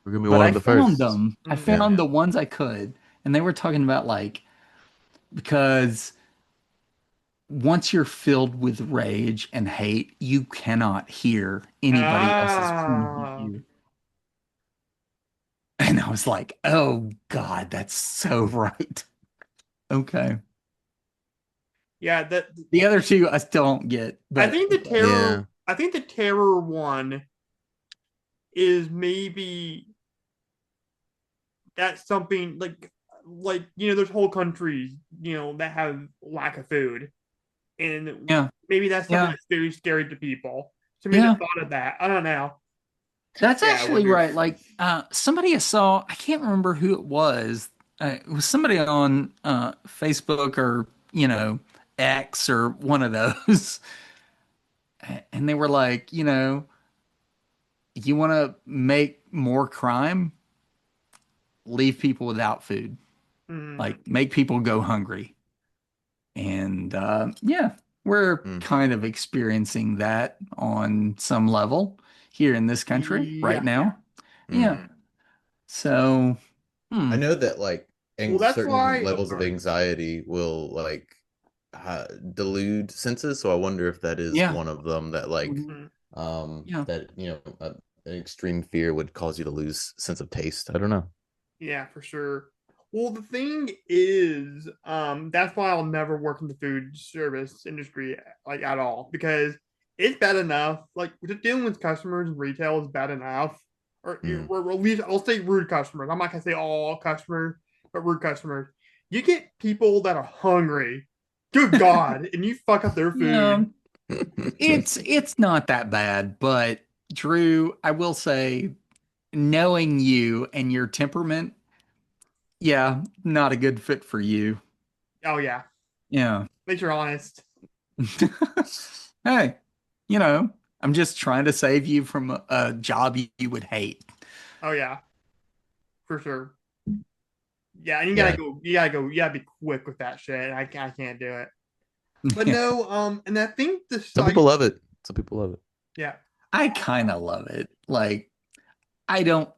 We're gonna be But one I of the found first. them. I Mm. Yeah. found the ones I could, and they were talking about like because once you're filled with rage and hate, you cannot hear anybody else's point of Ah. view. And I was like, oh God, that's so right. Okay. Yeah, that The other two I still don't get, I but think the okay. terror Yeah. I think the terror one is maybe that's something like there's whole countries, that have lack of food. And Yeah, maybe that's something yeah, that's very scary to people. So maybe they yeah. thought of that. I don't know. That's Yeah, I actually wonder. right. Like somebody I saw, I can't remember who it was. It was somebody on Facebook or, X or one of those. And they were like, you want to make more crime? Leave people without food. Mm, Like make people go hungry. And yeah, we're Mm. kind of experiencing that on some level here in this country right yeah. now. Mm. Yeah. So, I hmm. know that like Well, that's certain why. Oh, levels of sorry. anxiety will like delude senses. So I wonder if that is Yeah. one of them that like Mhm. Mm, Yeah. that an extreme fear would cause you to lose sense of taste. I don't know. yeah, for sure. Well, the thing is, that's why I'll never work in the food service industry like at all because it's bad enough. Like just dealing with customers in retail is bad enough, Mm. or at least I'll say rude customers. I'm not gonna say all customers, but rude customers. You get people that are hungry. Good God, and you fuck up their Yeah. food. It's not that bad, but Drew, I will say, knowing you and your temperament, yeah, not a good fit for you. Oh yeah, Yeah. at least you're honest. Hey, I'm just trying to save you from a job you would hate. Oh yeah, for sure. Yeah, and you gotta Yeah. go. You gotta go. You gotta be quick with that shit. I can't do it. But Yeah. no, and I think the Some site. people love it. Some people love it. Yeah, I kind of love it. Like, I don't,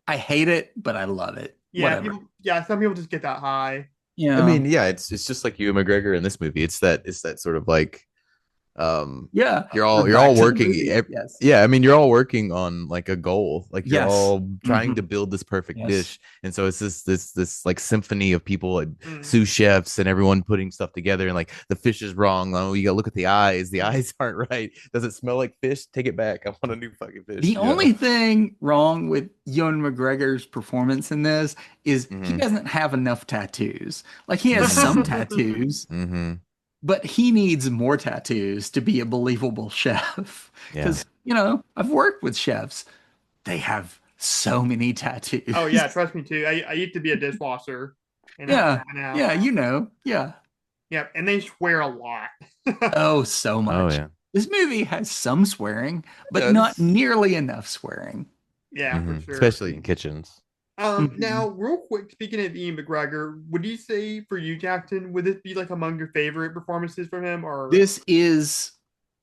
I hate it, but I love it. yeah. Whatever. People. Yeah, some people just get that high. I Yeah. mean, yeah, it's just like you and McGregor in this movie. It's that sort of like Yeah. you're We're all back to the working movie. Yes. yeah, I mean you're all working on like a goal, like you're Yes. all trying Hmm. to build this perfect Yes. dish, and so it's this like symphony of people and Mm, sous chefs and everyone putting stuff together, and like the fish is wrong, oh you gotta look at the mm. eyes aren't right, does it smell like fish, take it back, I want a new fucking fish, The only thing wrong with Ewan McGregor's performance in this is he mm-hmm. doesn't have enough tattoos. Like he has some tattoos, Mm-hmm. but he needs more tattoos to be a believable chef. Yeah. Because, I've worked with chefs. They have so many tattoos. Oh yeah, trust me too. I used to be a dishwasher, and Yeah. I know. Yeah. Yeah. Yep, and they swear a lot. Oh, so Oh much. yeah. This movie has some swearing, It but not does. nearly enough swearing. Yeah, for Mm-hmm. sure. Especially in kitchens. Mhm. Now, real quick, speaking of Ian McGregor, would you say for you, Jackson, would this be like among your favorite performances from him, or This is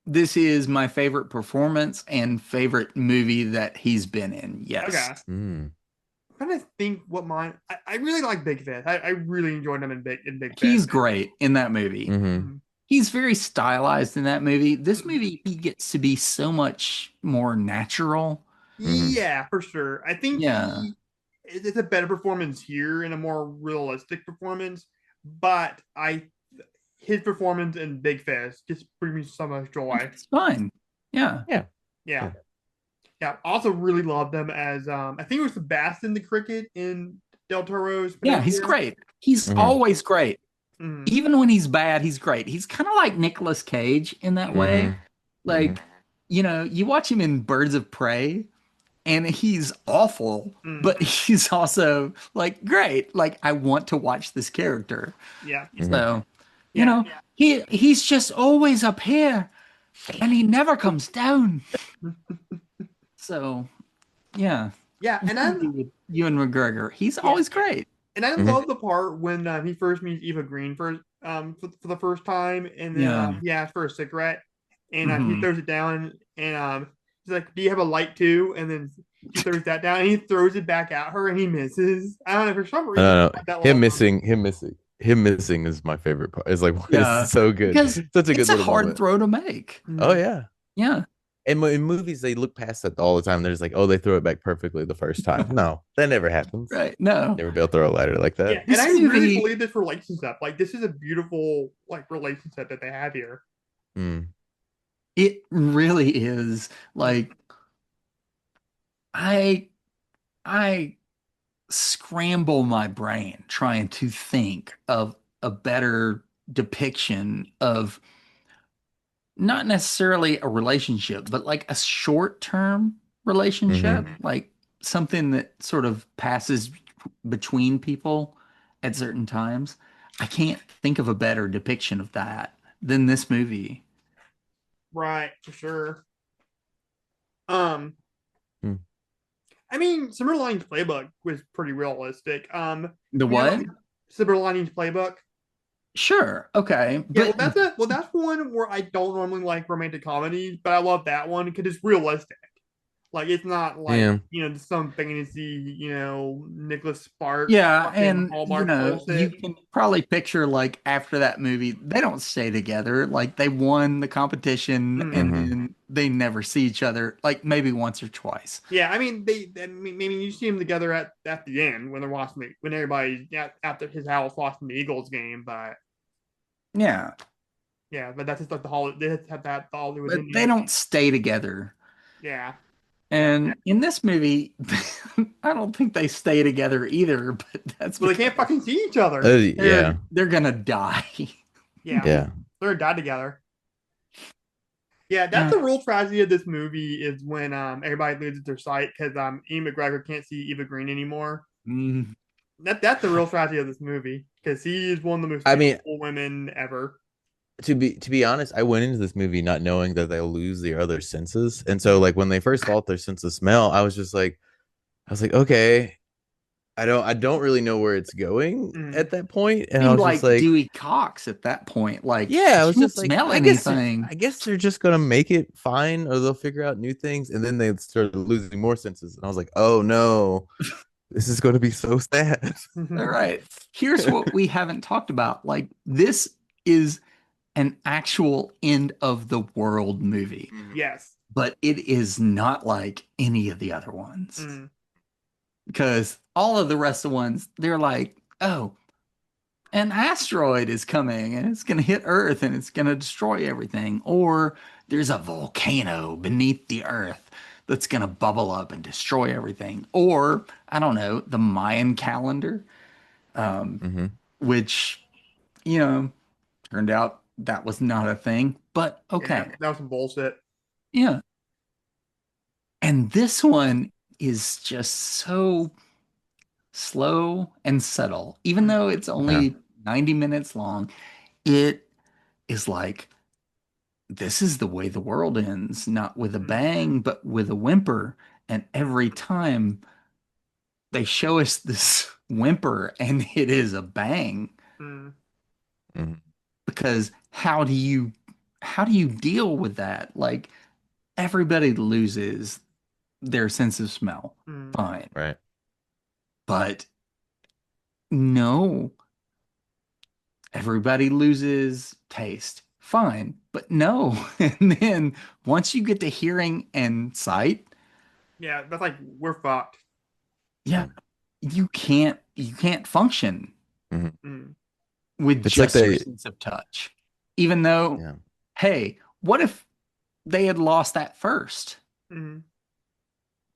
this is my favorite performance and favorite movie that he's been in. Yes. okay? Mm. I'm trying to think what mine. I really like Big Fish. I really enjoyed him in Big Fish. He's great in that movie. Mm-hmm. Mhm. He's very stylized in that movie. This movie, he gets to be so much more natural. Mm-hmm. Yeah, for sure. I think Yeah. it's a better performance here and a more realistic performance. But his performance in Big Fist just brings me so much joy. It's fine. Yeah. Yeah. Yeah. Yeah. Also really loved him as I think it was Sebastian the Cricket in Del Toro's Yeah, he's Pinocchio. great. He's Mhm. always great. Mhm. Even when he's bad, he's great. He's kind of like Nicolas Cage in that way. Mhm. Like, you know, you watch him in Birds of Prey and he's awful, Mm. but he's also like great. Like I want to watch this character. Yeah. So, you Yeah. know, he's just always up here and he never comes down. So, yeah. Yeah, and I With Ewan McGregor, he's always great. and I love the part when he first meets Eva Green for the first time, and then Yeah. he asks for a cigarette, and he Mhm. throws it down, and he's like, "Do you have a light too?" And then he throws that down, and he throws it back at her, and he misses. I don't know, for some reason. No, that him little missing is my favorite part. It's like, Yeah. it's so good. Because Such a good it's a little hard moment. throw to make. Oh yeah. Yeah. And in movies, they look past that all the time. They're just like, oh, they throw it back perfectly the first time. No, that never happens. Right. No. Never be able to throw a lighter like that. Yeah, and This I really movie- believe this relationship. Like, this is a beautiful relationship that they have here. Mm. It really is. Like I scramble my brain trying to think of a better depiction of not necessarily a relationship, but like a short-term relationship, like something that sort of passes between people at certain times. I can't think of a better depiction of that than this movie. Right, for sure. Hmm. I mean, Silver Linings Playbook was pretty realistic. The you what? know, Silver Linings Playbook. Sure. Okay. Yeah, But that's one where I don't normally like romantic comedies, but I love that one because it's realistic. Like, it's not like Yeah. some fantasy, Nicholas Sparks. yeah, fucking and Hallmark you bullshit. can probably picture like after that movie, they don't stay together. Like they won the competition and then they never see each other, like maybe once or twice. Yeah, I mean maybe you see them together at the end when they're watching when everybody's at his house watching the Eagles game, but Yeah. yeah, but that's just like the Hollywood. They just have that Hollywood. But they don't stay together. Yeah, And in this movie, I don't think they stay together either, but that's well, they can't fucking see each other. Yeah. they're gonna die. Yeah, Yeah. they're gonna die together. Yeah, that's the real tragedy of this movie is when everybody loses their sight because Ian McGregor can't see Eva Green anymore. Mm. That's the real tragedy of this movie because he is one of the most beautiful women ever. To be honest, I went into this movie not knowing that they'll lose their other senses, and so like when they first lost their sense of smell, I was like, okay, I don't really know where it's going at that point, and I was just like Dewey Cox at that point, like yeah, I was just like, smell anything. I guess they're just gonna make it fine, or they'll figure out new things, and then they started losing more senses, and I was like, oh no, this is going to be so sad. All right, here's what we haven't talked about. Like this is an actual end of the world movie. Yes. But it is not like any of the other ones. Because all of the rest of the ones, they're like, oh, an asteroid is coming and it's going to hit Earth and it's going to destroy everything. Or there's a volcano beneath the Earth that's going to bubble up and destroy everything. Or, I don't know, the Mayan calendar, which, turned out that was not a thing, but okay. Yeah, that was some bullshit. Yeah. And this one is just so slow and subtle. Even though it's only 90 minutes long, it is like, this is the way the world ends, not with a bang, but with a whimper. And every time they show us this whimper and it is a bang. Because how do you deal with that? Like everybody loses their sense of smell. Fine. Right. But no. Everybody loses taste. Fine. But no. And then once you get to hearing and sight, yeah, that's like we're fucked. Yeah. You can't function. with It's like just your they, sense of touch. Even though, yeah. hey, what if they had lost that first? Mhm.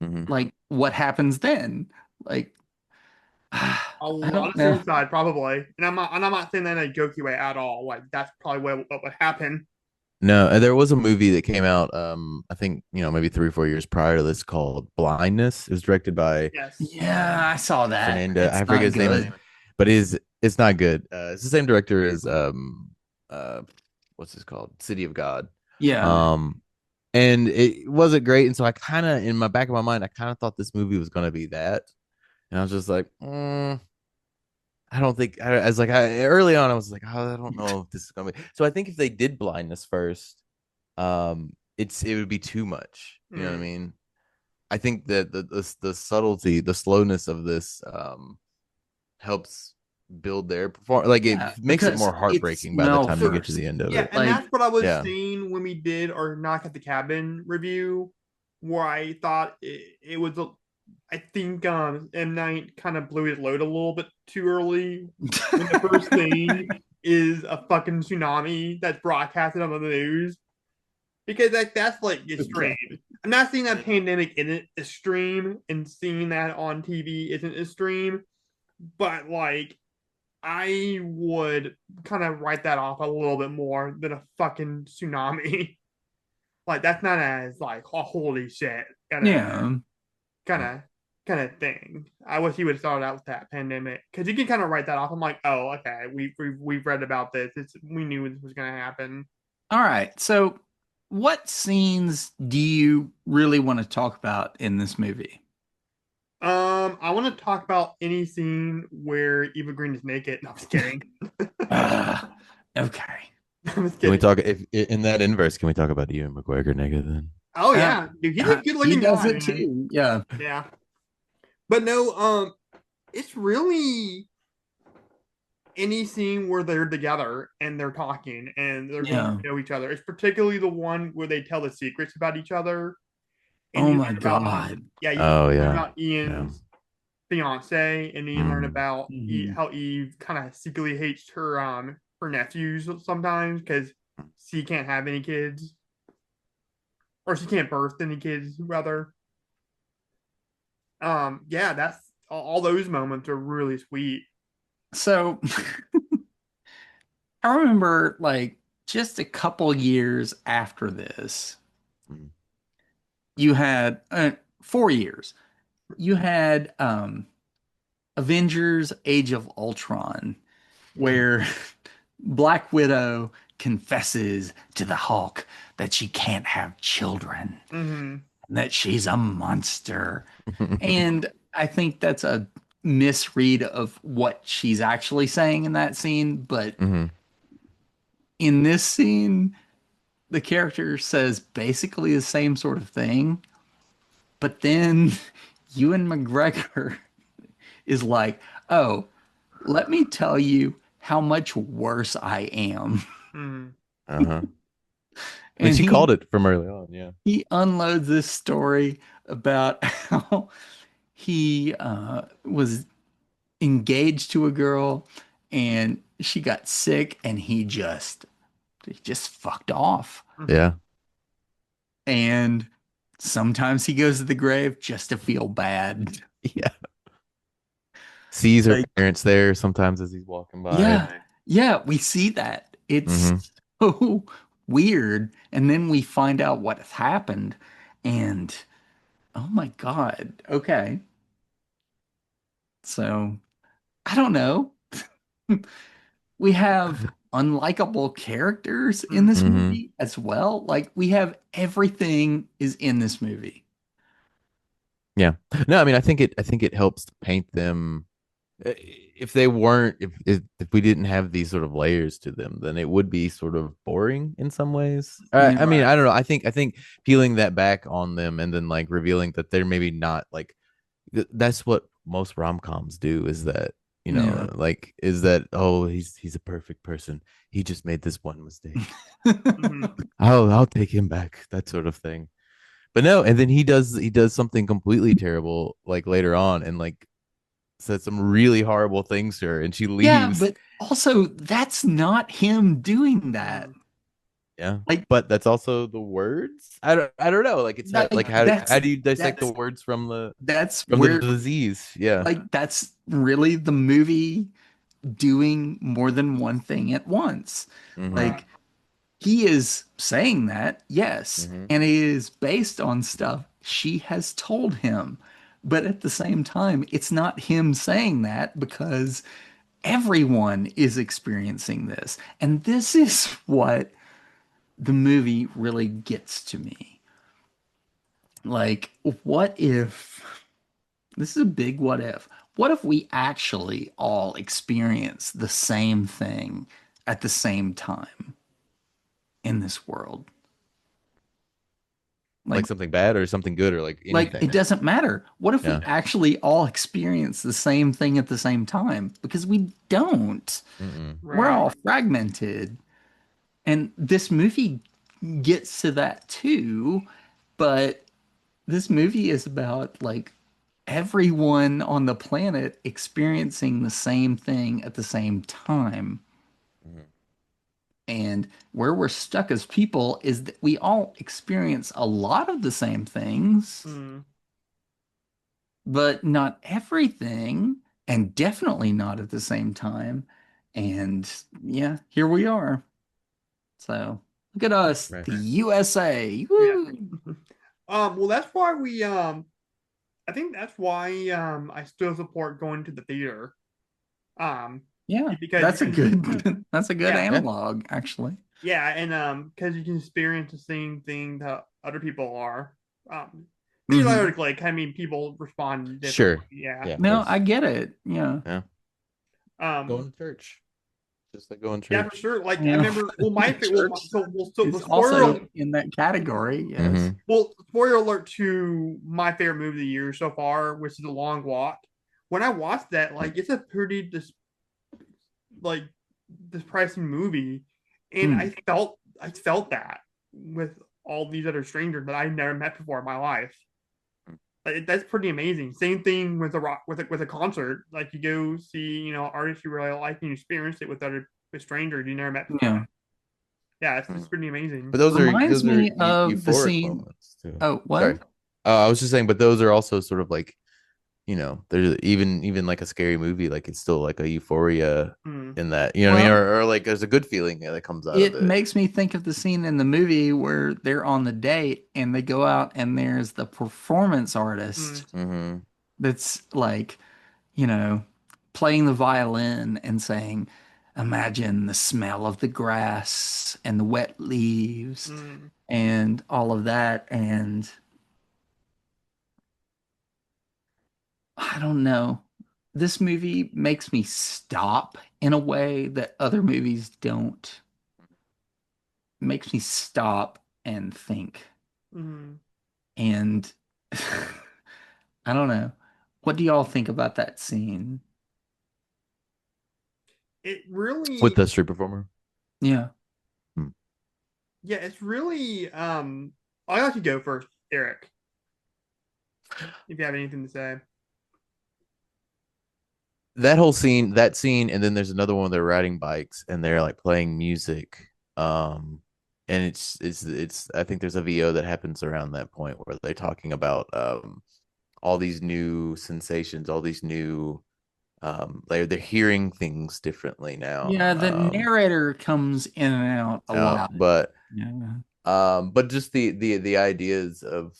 Mhm. Like, what happens then? Like, A I lot don't of know. suicide, probably. And I'm not saying that in a jokey way at all. Like that's probably what would happen. No, there was a movie that came out, I think, maybe 3 or 4 years prior to this called Blindness. It was directed by Yes. Yeah, I saw that. Fernando. It's I forget not his name, good. but it's not good. It's the same director as uh what's this called? City of God. Yeah. Um and it wasn't great. And so I kind of, in my back of my mind, I kind of thought this movie was gonna be that. And I was just like, I don't think I was like early on I was like, oh, I don't know if this is gonna be. So I think if they did Blindness first, it would be too much. You know what I Mm. mean? I think that the subtlety, the slowness of this helps build their performance. Like it Yeah, makes it because more it's heartbreaking by the smell time you get to the first. end of Yeah, it. and Like, that's what I was Yeah. saying when we did our Knock at the Cabin review, where I thought it was I think M Night kind of blew his load a little bit too early when the first thing is a fucking tsunami that's broadcasted on the news. Because that's like extreme. okay. I'm not saying that pandemic isn't extreme and seeing that on TV isn't extreme, but like I would kind of write that off a little bit more than a fucking tsunami. Like that's not as like oh, holy shit Yeah. kind of kind of thing. I wish he would have started out with that pandemic because you can kind of write that off. I'm like, oh, okay, we've read about this. We knew this was gonna happen. All right. So, what scenes do you really want to talk about in this movie? I want to talk about any scene where Eva Green is naked. No, I'm just kidding. Uh, okay. I'm just Can we kidding. talk if in that inverse? Can we talk about Ewan McGregor naked then? Oh Uh, yeah, dude, he's a good he looking does guy, it man. too. Yeah. Yeah, but no, it's really any scene where they're together and they're talking and they're getting Yeah. to know each other. It's particularly the one where they tell the secrets about each other, and Oh you my learn about God. yeah, you Oh learn yeah. about Yeah. Ian's fiance, and then you learn Mm. about Mhm. how Eve kind of secretly hates her nephews sometimes because she can't have any kids, or she can't birth any kids rather. Yeah, that's all those moments are really sweet. So, I remember like just a couple years after this, Mm. you had 4 years. You had Avengers Age of Ultron, where Black Widow confesses to the Hulk that she can't have children, Mm-hmm. that she's a monster. And I think that's a misread of what she's actually saying in that scene. But Mhm. in this scene, the character says basically the same sort of thing. But then Ewan McGregor is like, oh, let me tell you how much worse I am. Mm-hmm. Uh-huh. I mean, And she called it from early on. Yeah. he unloads this story about how he was engaged to a girl and she got sick and he just fucked off. Yeah. And sometimes he goes to the grave just to feel bad. Yeah. Sees her Like, parents there sometimes as he's walking by. yeah, yeah, we see that. Hmm. It's so weird. And then we find out what has happened. And oh my God. Okay. So I don't know. We have unlikable characters in this Hmm. movie as well. Like we have everything is in this movie. Yeah. No, I mean, I think it helps to paint them. If they weren't, if we didn't have these sort of layers to them, then it would be sort of boring in some ways. Yeah. I mean, Right. I don't know. I think peeling that back on them and then like revealing that they're maybe not like that's what most rom-coms do is that Yeah. like is that oh he's a perfect person, he just made this one mistake, Mm-hmm. I'll take him back, that sort of thing. But no, and then he does something completely terrible like later on and like said some really horrible things to her, and she Yeah, leaves. but also that's not him doing that. Yeah, Like, but that's also the words. I don't know. Like it's like how do you dissect the words that's from the where, disease? Yeah. like, that's really the movie doing more than one thing at once. Hmm. Like, he is saying that, yes, Hmm. and it is based on stuff she has told him. But at the same time, it's not him saying that because everyone is experiencing this. And this is what the movie really gets to me. Like, what if this is a big what if? What if we actually all experience the same thing at the same time in this world? Like Like, something bad or something good or like it anything. doesn't matter. What if we Yeah. actually all experience the same thing at the same time? Because we don't. Mm-mm. We're Right. all fragmented. And this movie gets to that too, but this movie is about like everyone on the planet experiencing the same thing at the same time. Mhm. And where we're stuck as people is that we all experience a lot of the same things, Mm. but not everything, and definitely not at the same time. And yeah, here we are. So look at us, Right. the USA. Yeah. Woo! Well, that's why I think that's why I still support going to the theater. Um, Yeah, because you that's a can, good that's a good yeah, Yeah. analog, actually. yeah, and because you can experience the same thing that other people are. Um, Hmm. theoretically, I mean, people respond differently. Sure. Yeah. Yeah, of No, I course. get it. Yeah. Yeah. Um, Going to church. Just like going to yeah, for church. sure. Like I Yeah. remember, well, Church the is also in that category. Yes. Hmm. well, spoiler alert to my favorite movie of the year so far, which is The Long Walk. When I watched that, like, it's a pretty like depressing movie, and Hmm. I felt that with all these other strangers that I never met before in my life. Like, that's pretty amazing. Same thing with a rock with a concert. Like you go see, artists you really like and you experience it with strangers you never met before. Yeah. Yeah, it's pretty amazing. But those are Reminds me of the euphoric scene. moments too. Oh, what? Sorry. I was just saying, but those are also sort of like, there's even like a scary movie, like it's still like a euphoria Hmm. in that, you know what I mean? Well, Or like there's a good feeling that comes out of it it. makes me think of the scene in the movie where they're on the date and they go out and there's the performance Hmm. artist Hmm. that's like, you know, playing the violin and saying, imagine the smell of the grass and the wet leaves Hmm. and all of that. And I don't know. This movie makes me stop in a way that other movies don't. It makes me stop and think. Hmm. And I don't know. What do y'all think about that scene? It really, With the street performer. Yeah. Hmm. yeah, it's really. I'll let you go first, Eric, if you have anything to say. That scene, and then there's another one. They're riding bikes and they're like playing music. And it's. I think there's a VO that happens around that point where they're talking about all these new sensations, all these new they're hearing things differently now. Yeah, the narrator comes in and out a Out, lot. but Yeah. but just the ideas of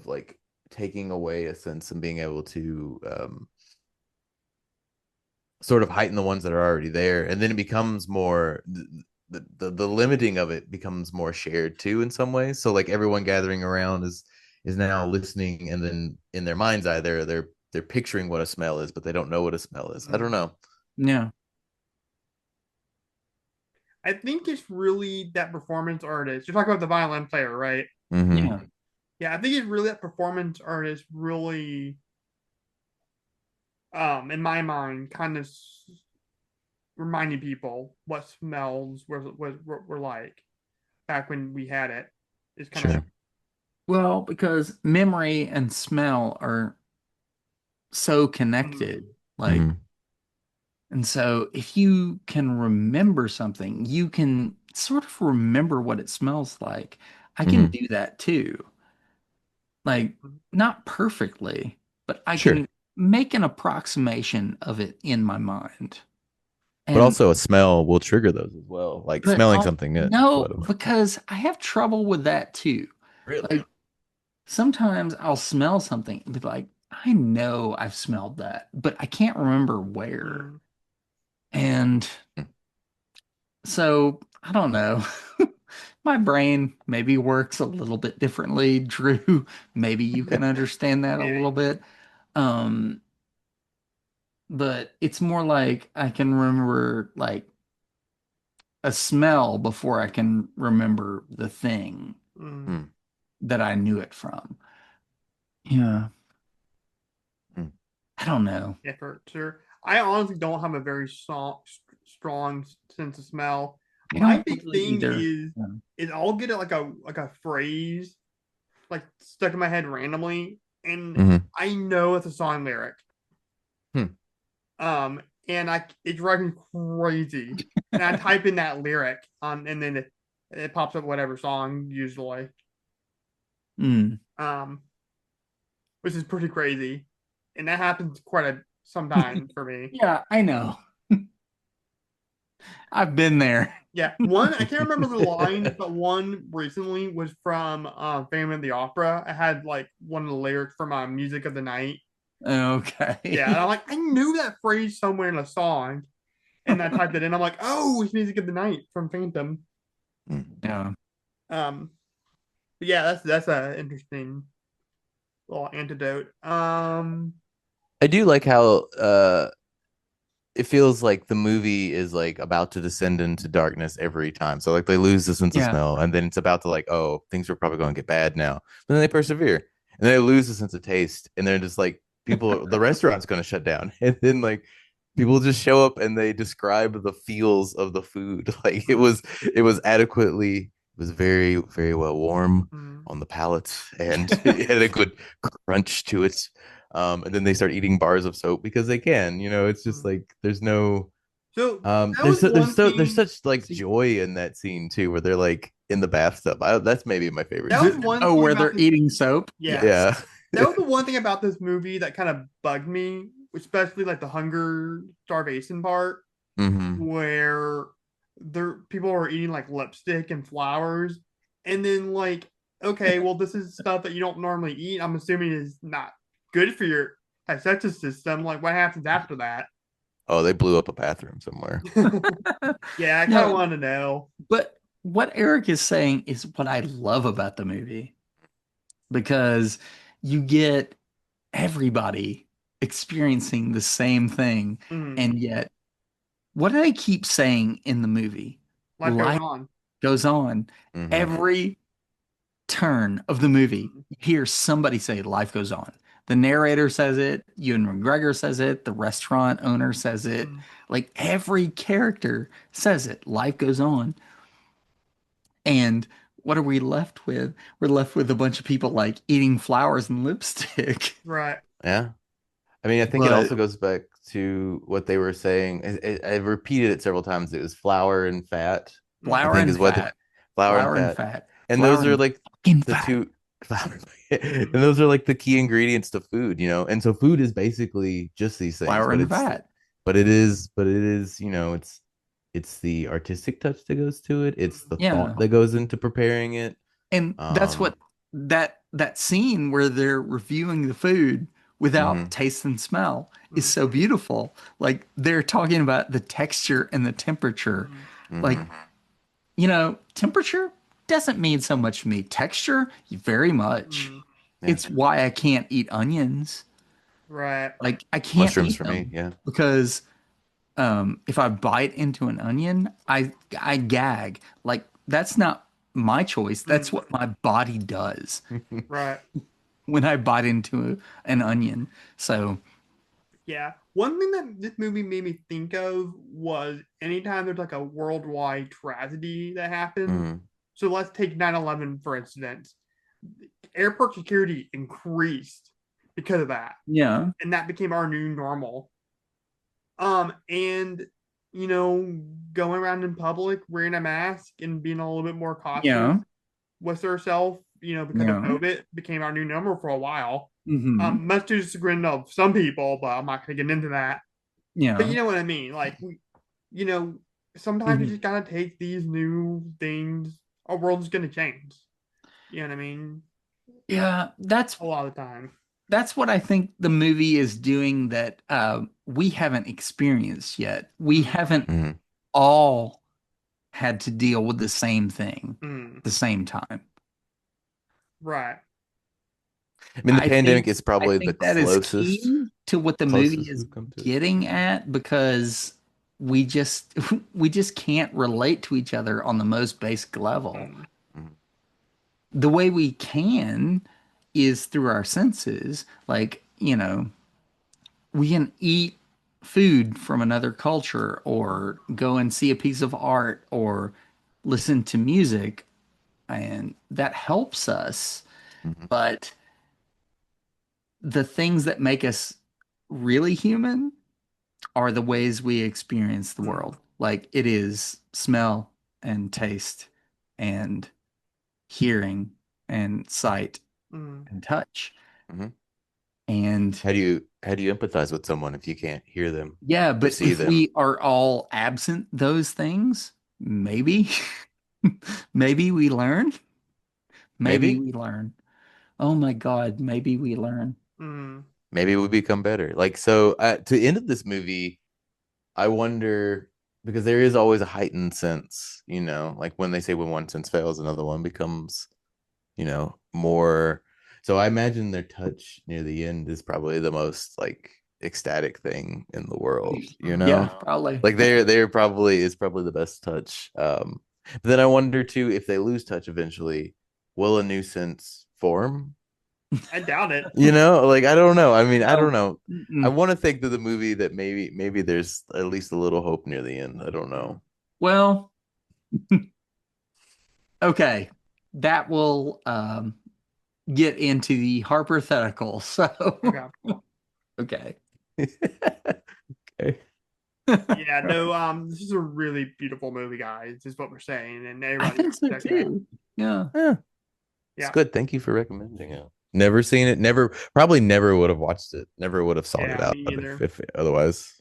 like taking away a sense and being able to sort of heighten the ones that are already there, and then it becomes more the limiting of it becomes more shared too in some ways. So like everyone gathering around is now listening, and then in their mind's eye they're picturing what a smell is, but they don't know what a smell is. I don't know. Yeah. I think it's really that performance artist. You're talking about the violin player, right? Mm-hmm. Yeah. Yeah, I think it's really that performance artist really, in my mind, kind of reminding people what smells were like back when we had it. It's kind of Sure. Well, because memory and smell are so connected. Like, Mhm. and so if you can remember something, you can sort of remember what it smells like. I can Mhm. do that too. Like, not perfectly, but I Sure. can make an approximation of it in my mind. But And also a smell will trigger those as well. Like but smelling I'll something is no, what because I have trouble with that too. really. Like sometimes I'll smell something and be like, I know I've smelled that, but I can't remember where. Mm. And so I don't know. My brain maybe works a little bit differently. Drew, maybe you can understand that a little bit. Um, but it's more like I can remember like a smell before I can remember the thing Mm. Hmm. that I knew it from. Yeah, Hmm. I don't know. Yeah, for sure. I honestly don't have a very strong sense of smell. I My don't big really thing either. is I'll get it like a phrase like stuck in my head randomly, and Mhm. I know it's a song lyric. Hmm. And it drives me crazy. And I type in that lyric, and then it pops up whatever song usually. Mm. Um, which is pretty crazy, and that happens quite a sometimes for me. Yeah, I know. I've been there. Yeah, one I can't remember the line, but one recently was from Phantom of the Opera. I had like one of the lyrics from Music of the Night. Yeah, and I'm Okay. like, I knew that phrase somewhere in a song, and I typed it in. I'm like, oh, it's Music of the Night from Phantom. Mhm. Yeah. Um, but yeah, that's an interesting little antidote. I do like how it feels like the movie is like about to descend into darkness every time. So like they lose the sense of Yeah. smell, and then it's about to like, oh, things are probably going to get bad now. But then they persevere, and then they lose the sense of taste, and they're just like, people, the restaurant's going to shut down, and then like people just show up and they describe the feels of the food. Like it was adequately, it was very very well warm mm, on the palate, and it had a good crunch to it. And then they start eating bars of soap because they can. It's just mm. like there's no So that there's was so, there's one so there's thing. such like joy in that scene too, where they're like in the bathtub. That's maybe my favorite That was scene. one Oh, thing where about they're this. eating soap? Yeah, Yes. Yeah. that was the one thing about this movie that kind of bugged me, especially like the hunger starvation part, Hmm. where there people are eating like lipstick and flowers, and then like, okay, well, this is stuff that you don't normally eat. I'm assuming is not good for your digestive system. Like, what happens after that? Oh, they blew up a bathroom somewhere. Yeah, I kind of No, want to know. but what Eric is saying is what I love about the movie because you get everybody experiencing the same thing, Mm, and yet what do they keep saying in the movie? life goes Life on. goes on. Hmm. Every turn of the movie, Mm, you hear somebody say life goes on. The narrator says it, Ewan McGregor says it, the restaurant owner says it. mm, Like every character says it, life goes on. And what are we left with? We're left with a bunch of people like eating flowers and lipstick. right. Yeah. I mean, I think it But also goes back to what they were saying. I repeated it several times. It was flour and fat, I Mm, flour think and is what the fat, flour and flour and fat. fat, And flour those are and like fucking the fat. two and those are like the key ingredients to food. And so food is basically just these things, Flour and fat. but it is, it's the artistic touch that goes to it. It's the Yeah. thought that goes into preparing it. And that's Um, what that scene where they're reviewing the food without mhm, taste and smell is mm, so beautiful. Like they're talking about the texture and the temperature. mm, Like, mhm, temperature doesn't mean so much to me. Texture, very much. mm, yeah. It's why I can't eat onions. right. Like I can't Mushrooms eat for me, them yeah. because if I bite into an onion, I gag. Like that's not my choice. That's Mm, what my body does right. when I bite into an onion. So Yeah. One thing that this movie made me think of was anytime there's like a worldwide tragedy that happens. Mhm, So let's take 9/11 for instance. Airport security increased because of that. Yeah. And that became our new normal. And going around in public wearing a mask and being a little bit more cautious Yeah. with ourselves, because of Yeah. COVID, became our new normal for a while. Mm-hmm. Much to the chagrin of some people, but I'm not going to get into that. Yeah. But you know what I mean? Like, sometimes you Mhm. just got to take these new things. Our world's going to change. You know what I mean? Yeah, A lot of the time. that's what I think the movie is doing that we haven't experienced yet. We haven't Mhm. all had to deal with the same thing Mm, at the same time. right. I mean, the pandemic is I probably the think that is closest key to what the movie is we've come to it. getting at because we just we just can't relate to each other on the most basic level. Mm, Mhm. The way we can is through our senses. Like, we can eat food from another culture or go and see a piece of art or listen to music, and that helps us. Mhm. But the things that make us really human are the ways we experience the mm, world. Like it is smell and taste and hearing and sight mm. and touch. Mhm. And How do you empathize with someone if you can't hear them yeah, or but see if them? we are all absent those things, maybe, maybe we learn. Maybe Maybe, we learn. Oh my God, maybe we learn. Mm, maybe we become better. Like so, to the end of this movie, I wonder because there is always a heightened sense, like when they say when one sense fails, another one becomes, more. So I imagine their touch near the end is probably the most like ecstatic thing in the world, Yeah, probably. like they're probably is probably the best touch. But then I wonder too if they lose touch eventually, will a new sense form? I doubt it. Like I don't know. I mean, I don't No. know. I Mm-mm. want to think that the movie that maybe there's at least a little hope near the end. I don't know. Well, okay. That will get into the hypothetical. So, Okay. okay. Okay. Yeah, no, this is a really beautiful movie, guys, is what we're saying. And I everybody think so check it out. too. Yeah. Yeah, it's Yeah. good. Thank you for recommending it. Never seen it. Probably never would have watched it. Never would have sought it Yeah, out me if, either. if otherwise.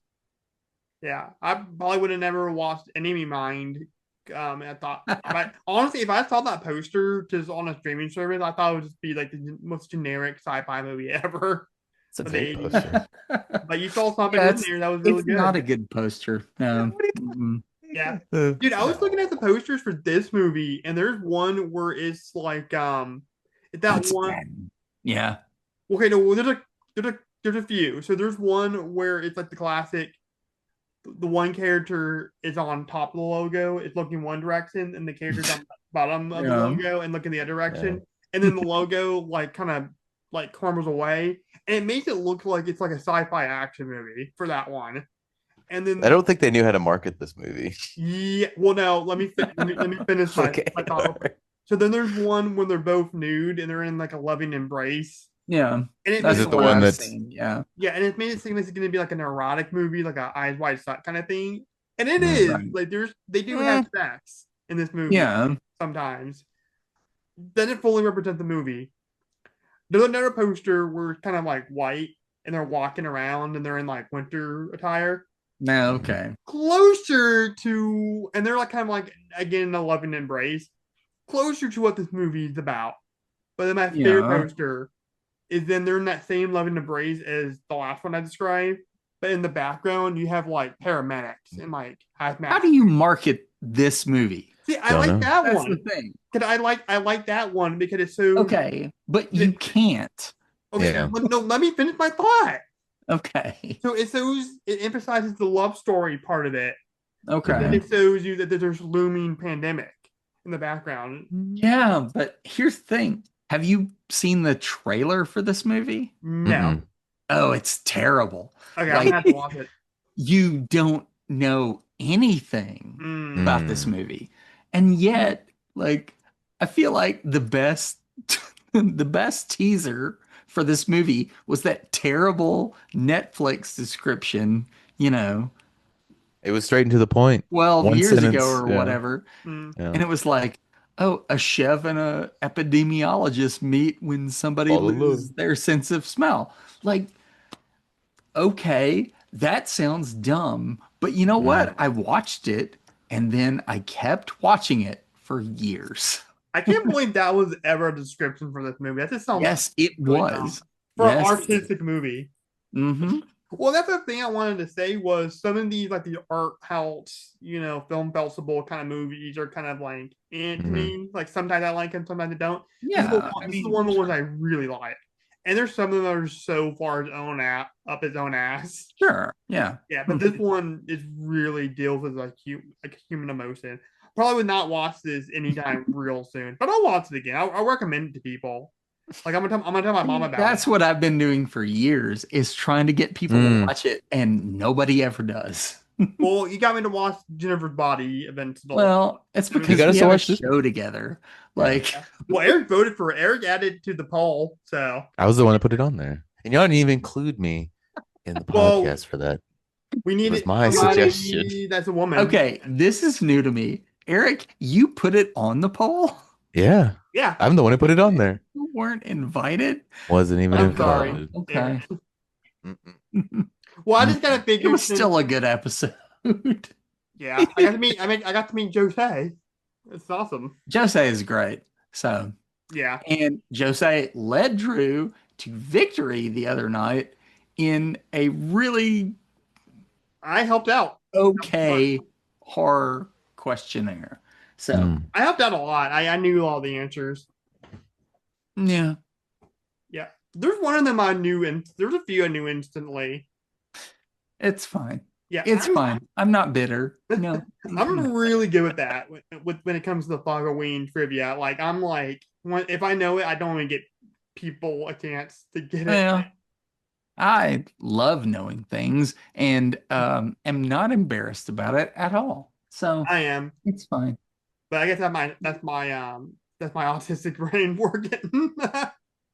Yeah. I probably would have never watched Enemy Mind. I thought, but honestly, if I saw that poster just on a streaming service, I thought it would just be like the most generic sci-fi movie ever It's a for the great 80s. poster. But you saw something Yeah, in there that was really it's not good. a good poster. No. Mm-mm. Yeah. Dude, I was looking at the posters for this movie, and there's one where it's like it's that That's one. bad. Yeah. Okay, no, well, there's a few. So there's one where it's like the classic. The one character is on top of the logo, it's looking one direction, and the character's on the bottom of the Yeah. logo and looking the other Yeah. direction. And then the logo like kind of like crumbles away, and it makes it look like it's like a sci-fi action movie for that one. And then I don't think they knew how to market this movie. yeah, well, now let me finish my Okay. thought. So then there's one when they're both nude and they're in like a loving embrace, Yeah. and it That's Is makes it the the one one I've that's seen. Yeah. yeah, and it's made it seem like it's going to be like an erotic movie, like a Eyes Wide Shut kind of thing, and it Mm. is. Right. Like they do have sex in this movie Yeah. sometimes. Doesn't fully represent the movie. There's another poster where it's kind of like white and they're walking around and they're in like winter attire. No, okay. Closer to, and they're like kind of like again in a loving embrace, closer to what this movie is about. But then my favorite Yeah. poster is then they're in that same loving embrace as the last one I described. But in the background, you have like paramedics and like hazmat. How do you market this movie? See, I Don't like know. that That's one. the thing. Because I like that one because it's so Okay, but you can't. Okay, Yeah. no, let me finish my thought. Okay. So it emphasizes the love story part of it. Okay. And then it shows you that there's looming pandemic in the background. Yeah, but here's the thing. Have you seen the trailer for this movie? No. Mm-mm. Oh, it's terrible. Okay, I'm Like, gonna have to watch it. you don't know anything Mm. about this movie. And yet, like, I feel like the best the best teaser for this movie was that terrible Netflix description, you know, It was straight and to the point. 12 One years ago sentence. or Yeah. whatever. Mm. Yeah. And it was like, oh, a chef and a epidemiologist meet when somebody All alone. loses their sense of smell. Like, okay, that sounds dumb, but you know what? I watched it and then I kept watching it for years. I can't believe that was ever a description for this movie. That just sounds Yes, it really was. dumb. For an Yes. artistic movie. Mm-hmm. Well, that's the thing I wanted to say was some of these, like the art house, film festival kind of movies are kind of like to me. Like sometimes I like them, sometimes I don't. Yeah, This is one of the ones I really like. And there's some of them that are so far up his own ass. Sure. Yeah. Yeah, but this one is really deals with like human emotion. Probably would not watch this anytime real soon, but I'll watch it again. I'll recommend it to people. Like I'm gonna tell my mom about That's it. what I've been doing for years is trying to get people to watch it, and nobody ever does. Well, you got me to watch Jennifer's Body eventually. Well, it's You because got us we to have a watch this? show together. Like, Well, Eric voted for it. Eric added to the poll, so I was the one that put it on there. And y'all didn't even include me in the Well, podcast for that. we need was it. my somebody suggestion. That's a woman. okay, this is new to me. Eric, you put it on the poll? Yeah. Yeah. I'm the one who put it on there. You weren't invited? Wasn't even I'm sorry. invited. Okay. Mm-mm. Well, I just gotta It figure. was still a good episode. Yeah, I got to meet. I got to meet Jose. It's awesome. Jose is great. So, Yeah. and Jose led Drew to victory the other night in a really I helped out. okay horror questionnaire. So, I helped out a lot. I knew all the answers. yeah. Yeah. There's one of them I knew, and there's a few I knew instantly. It's fine. Yeah, It's fine. I'm not bitter. No. I'm really good with that. When it comes to the Halloween trivia, like I'm like, if I know it, I don't want to get people a chance to get it. Well, I love knowing things and am not embarrassed about it at all. So I am, it's fine. but I guess that's my autistic brain working.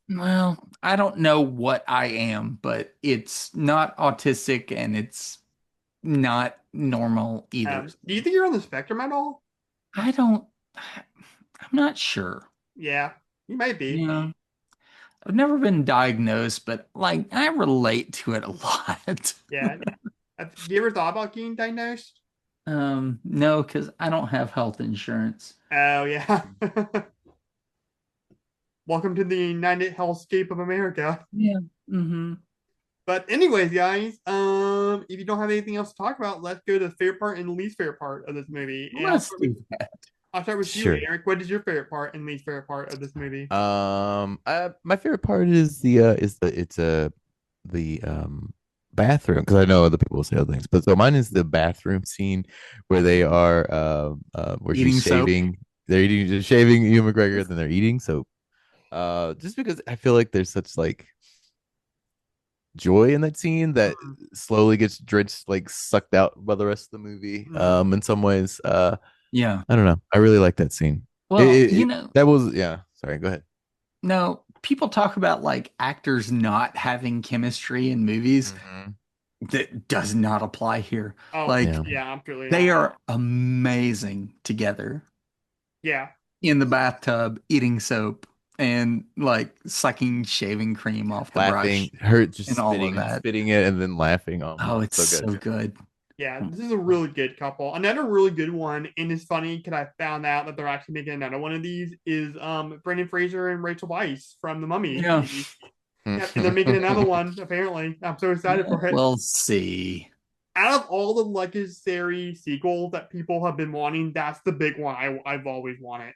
Well, I don't know what I am, but it's not autistic and it's not normal either. Do you think you're on the spectrum at all? I'm not sure. Yeah, you might be. You know, I've never been diagnosed, but like I relate to it a lot. Yeah. Have you ever thought about getting diagnosed? No, because I don't have health insurance. Oh yeah. Welcome to the United Hellscape of America. Yeah. Mm-hmm. But anyways, guys, if you don't have anything else to talk about, let's go to the favorite part and the least favorite part of this movie. And Let's do that. I'll start with Sure. you, Eric. What is your favorite part and least favorite part of this movie? My favorite part is the bathroom, because I know other people will say other things, but so mine is the bathroom scene where they are where Eating she's soap. shaving, they're shaving Ewan McGregor, then they're eating soap. Just because I feel like there's such like joy in that scene that slowly gets drenched, like sucked out by the rest of the movie. In some ways, Yeah. I don't know. I really like that scene. Well, That was Sorry, go ahead. no, people talk about like actors not having chemistry in movies. That does not apply here. Oh, like, yeah, absolutely. they are amazing together Yeah. in the bathtub, eating soap and like sucking shaving cream off the Laughing, brush. her just and all of spitting, that. spitting it, and then laughing. Oh, it's so good. Yeah, this is a really good couple. Another really good one, and it's funny because I found out that they're actually making another one of these, is Brendan Fraser and Rachel Weisz from The Mummy. Yeah. Yeah, and they're making another one, apparently. I'm so excited for it. We'll see. Out of all the legendary sequels that people have been wanting, that's the big one I've always wanted.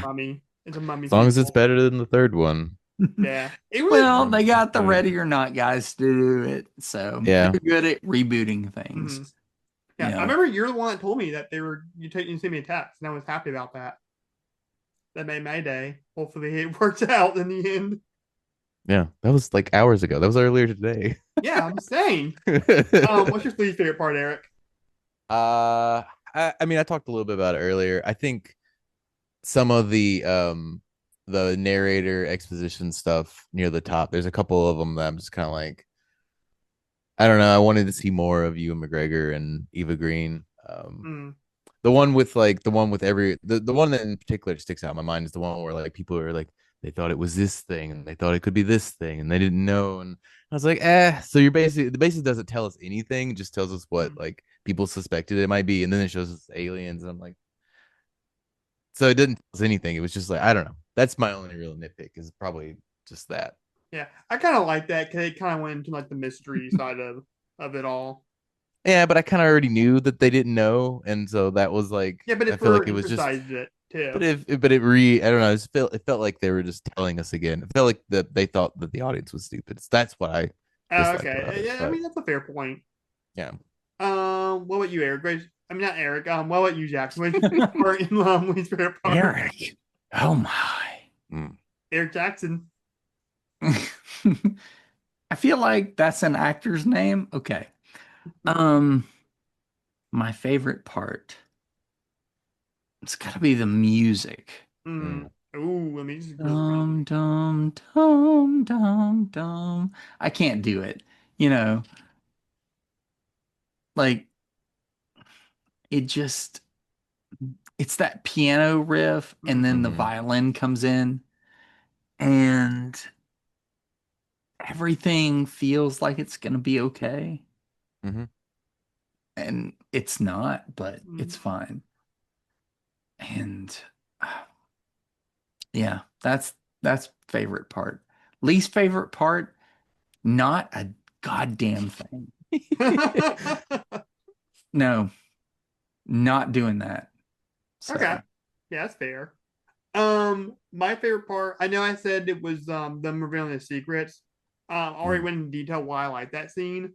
Mummy. It's a Mummy As long as sequel. it's better than the third one. Yeah. It was, Well, they got the Ready or Not guys to do it, so Yeah. they're good at rebooting things. Mhm. Yeah, Yeah. I remember you're the one that told me that you sent me a text, and I was happy about that. That made my day. Hopefully it worked out in the end. Yeah, that was like hours ago. That was earlier today. Yeah, I'm saying. What's your least favorite part, Eric? I mean, I talked a little bit about it earlier. I think some of the the narrator exposition stuff near the top. There's a couple of them that I'm just kind of like, I don't know. I wanted to see more of Ewan McGregor and Eva Green. Mm. The one with like the one with the one that in particular sticks out in my mind is the one where like people are like they thought it was this thing and they thought it could be this thing and they didn't know. And I was like, so you're basically the basis doesn't tell us anything, it just tells us what like people suspected it might be, and then it shows us aliens, and I'm like, so it didn't tell us anything. It was just like, I don't know. That's my only real nitpick, is probably just that. Yeah, I kind of like that because it kind of went into like the mystery side of it all. Yeah, but I kind of already knew that they didn't know, and so that was like, Yeah, but I it feel further like it was just, emphasized it too. but I don't know. It felt like they were just telling us again. It felt like that they thought that the audience was stupid. So that's what I disliked about Okay, it. yeah, I But mean that's a fair point. yeah, What about you, Eric? I mean, not Eric. What about you, Jackson? What's your favorite part in least favorite part? Eric. Oh my. Eric Jackson. I feel like that's an actor's name. Okay. My favorite part. It's gotta be the music. Ooh, I mean, Dum dum dum dum dum. I can't do it. You know, like it just it's that piano riff and then the violin comes in and everything feels like it's gonna be okay. And it's not, but it's fine. And yeah, that's favorite part. Least favorite part, not a goddamn thing. No, not doing that. So. Okay. Yeah, that's fair. My favorite part, I know I said it was them revealing the secrets. Already went in detail why I like that scene.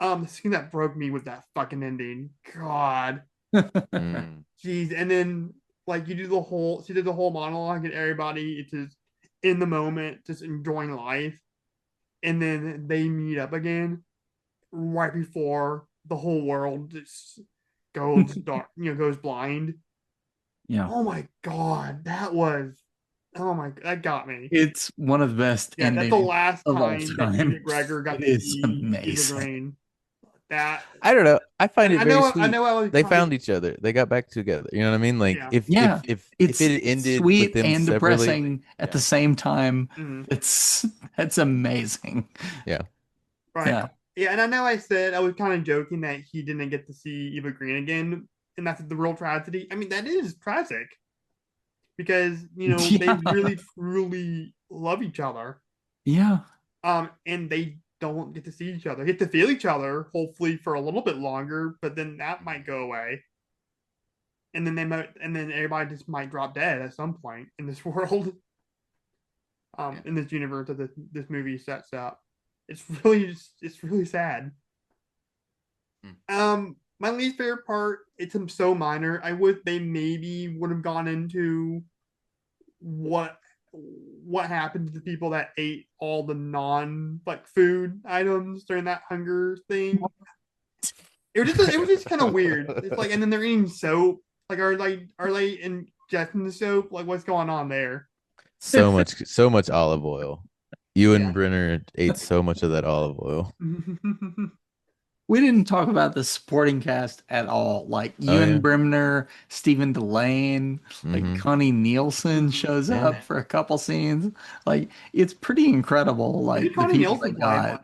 The scene that broke me was that fucking ending. God. Jeez. And then like she did the whole monologue and everybody it's just in the moment, just enjoying life. And then they meet up again right before the whole world just goes dark, goes blind. Yeah. Oh my god, that got me. It's one of the best Yeah, that's the endings last of all time that time. Ewan McGregor got It to is see Eva amazing. Green. That I don't know. I find it very sweet. I know. I was They found each other. They got back together. You know what I mean? Like Yeah. if it's it ended sweet with them and separately, depressing at the same time. Mhm. That's amazing. yeah. Right. Yeah. Yeah, and I know I said I was kind of joking that he didn't get to see Eva Green again, and that's the real tragedy. I mean, that is tragic because they Yeah. really truly love each other. Yeah. And they don't get to see each other. Get to feel each other, hopefully for a little bit longer, but then that might go away. And then everybody just might drop dead at some point in this world. In this universe that this movie sets up. It's really sad. My least favorite part, it's so minor. I wish they maybe would have gone into what happened to the people that ate all the non food items during that hunger thing. It was just kind of weird. It's like, and then they're eating soap. Like, are they ingesting the soap? Like, what's going on there? So much olive oil. Ewan Brenner ate so much of that olive oil. We didn't talk about the supporting cast at all. Like Ewan Bremner, Stephen Delane, like Connie Nielsen shows up for a couple scenes. Like it's pretty incredible. Like the people they got.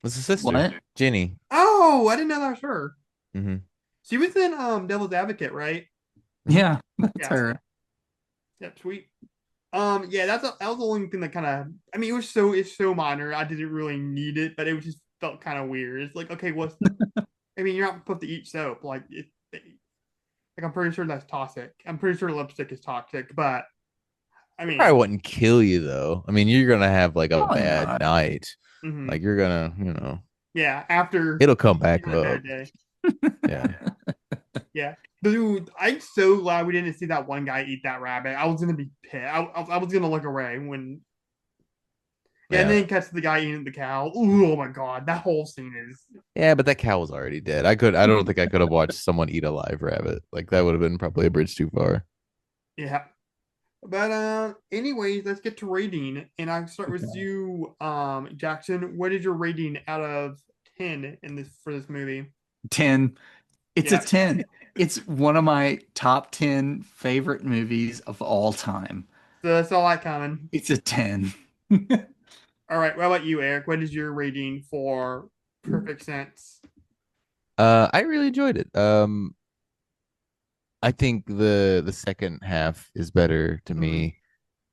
It's a sister, What? Jenny. Oh, I didn't know that was her. Mm-hmm. She was in Devil's Advocate, right? Yeah, that's her. Yep, sweet. Yeah, that was the only thing that kind of. I mean, it's so minor. I didn't really need it, but it just felt kind of weird. It's like, okay, I mean, you're not supposed to eat soap. Like I'm pretty sure that's toxic. I'm pretty sure lipstick is toxic, but I mean, I wouldn't kill you though. I mean, you're gonna have like a bad night. Mm-hmm. Like you're gonna, Yeah, after it'll come back up. Yeah. Yeah. Dude, I'm so glad we didn't see that one guy eat that rabbit. I was gonna be pissed. I was gonna look away when. Yeah, and then catch the guy eating the cow. Ooh, oh my god, that whole scene is. Yeah, but that cow was already dead. I don't think I could have watched someone eat a live rabbit. Like that would have been probably a bridge too far. Yeah. But anyways, let's get to rating, and I'll start with Okay. you, Jackson. What is your rating out of 10 in this for this movie? 10. It's a Yeah, 10. It's one of my top 10 favorite movies of all time. so that's all I counted. It's a 10. All right, what about you, Eric? What is your rating for Perfect Sense? I really enjoyed it. I think the second half is better to Mm, me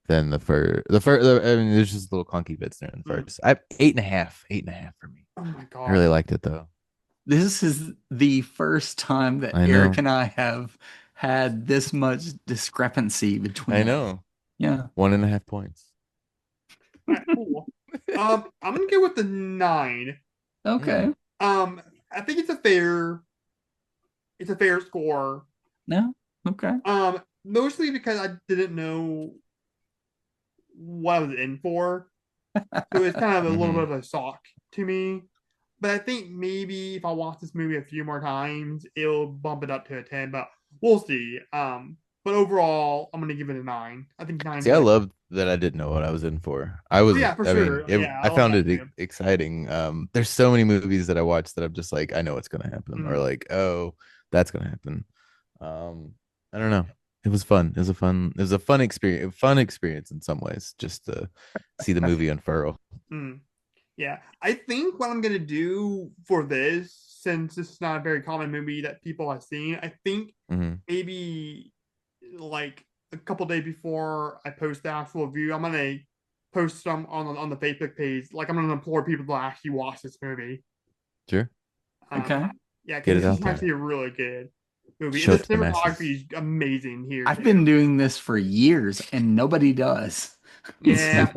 than the first. The first, I mean, there's just little clunky bits there in the mm. first. I 8.5, 8.5 for me. Oh my I really God. liked it though. This is the first time that I Eric know, and I have had this much discrepancy I between us. know. Yeah. 1.5 points. All right, cool. I'm gonna go with the 9. Okay. Mm, I think it's a fair score. No. Okay. Mostly because I didn't know what I was in for. So it's kind of a little bit hmm of a shock to me. But I think maybe if I watch this movie a few more times, it'll bump it up to a 10, but we'll see. But overall, I'm gonna give it a 9. I think 9's See, a I good. love that I didn't know what I was in for. Oh, yeah, for I mean, sure. Yeah, I I love found that it too. exciting. There's so many movies that I watch that I'm just like, I know what's gonna happen, or Mm. like, oh, that's gonna happen. Um, I don't know. It was fun. It was a fun experience in some ways, just to see the movie unfurl. Mm. Yeah, I think what I'm gonna do for this, since this is not a very common movie that people have seen, I think Hmm maybe like a couple days before I post the actual review, I'm gonna post some on the Facebook page. Like I'm gonna implore people to actually watch this movie. Sure, Um, Okay. yeah, get because it this out is there, actually a really good movie, and show the it to the cinematography masses. is amazing here I've too. been doing this for years and nobody does. So, Yeah.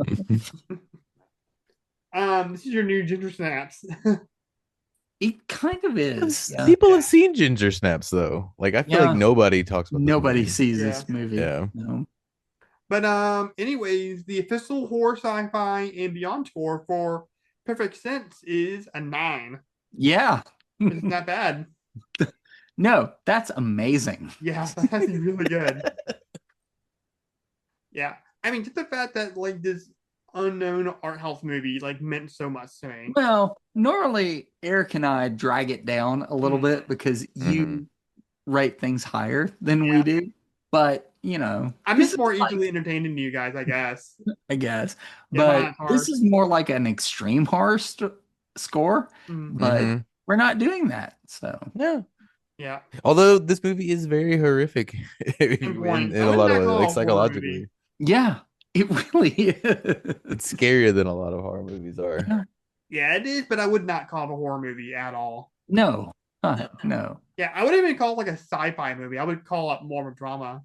This is your new ginger snaps. it kind of is. Yeah. People have seen Ginger Snaps though. Like I feel like Yeah. nobody talks about this Nobody movie. sees Yeah. this movie. Yeah. No. But anyways, the official horror sci-fi and beyond score for Perfect Sense is a 9. Yeah. It's not bad. No, that's amazing. Yeah, that's actually really good. Yeah. I mean, just the fact that like this unknown art house movie like meant so much to me. Well, normally Eric and I drag it down a little Mm, bit because hmm you rate things higher than we yeah. do. But, I'm this just is more like, easily entertained than you guys, I guess. I guess, Yeah, my but aunt's this hard. is more like an extreme horror score, Mm, but hmm we're not doing that. So, Yeah. yeah. Although this movie is very horrific And points. in I a would lot of not ways, call like it a horror movie. psychologically. yeah, it really It's is. scarier than a lot of horror movies are. Yeah. Yeah, it is, but I would not call it a horror movie at all. No, no. Yeah, I wouldn't even call it like a sci-fi movie. I would call it more of a drama.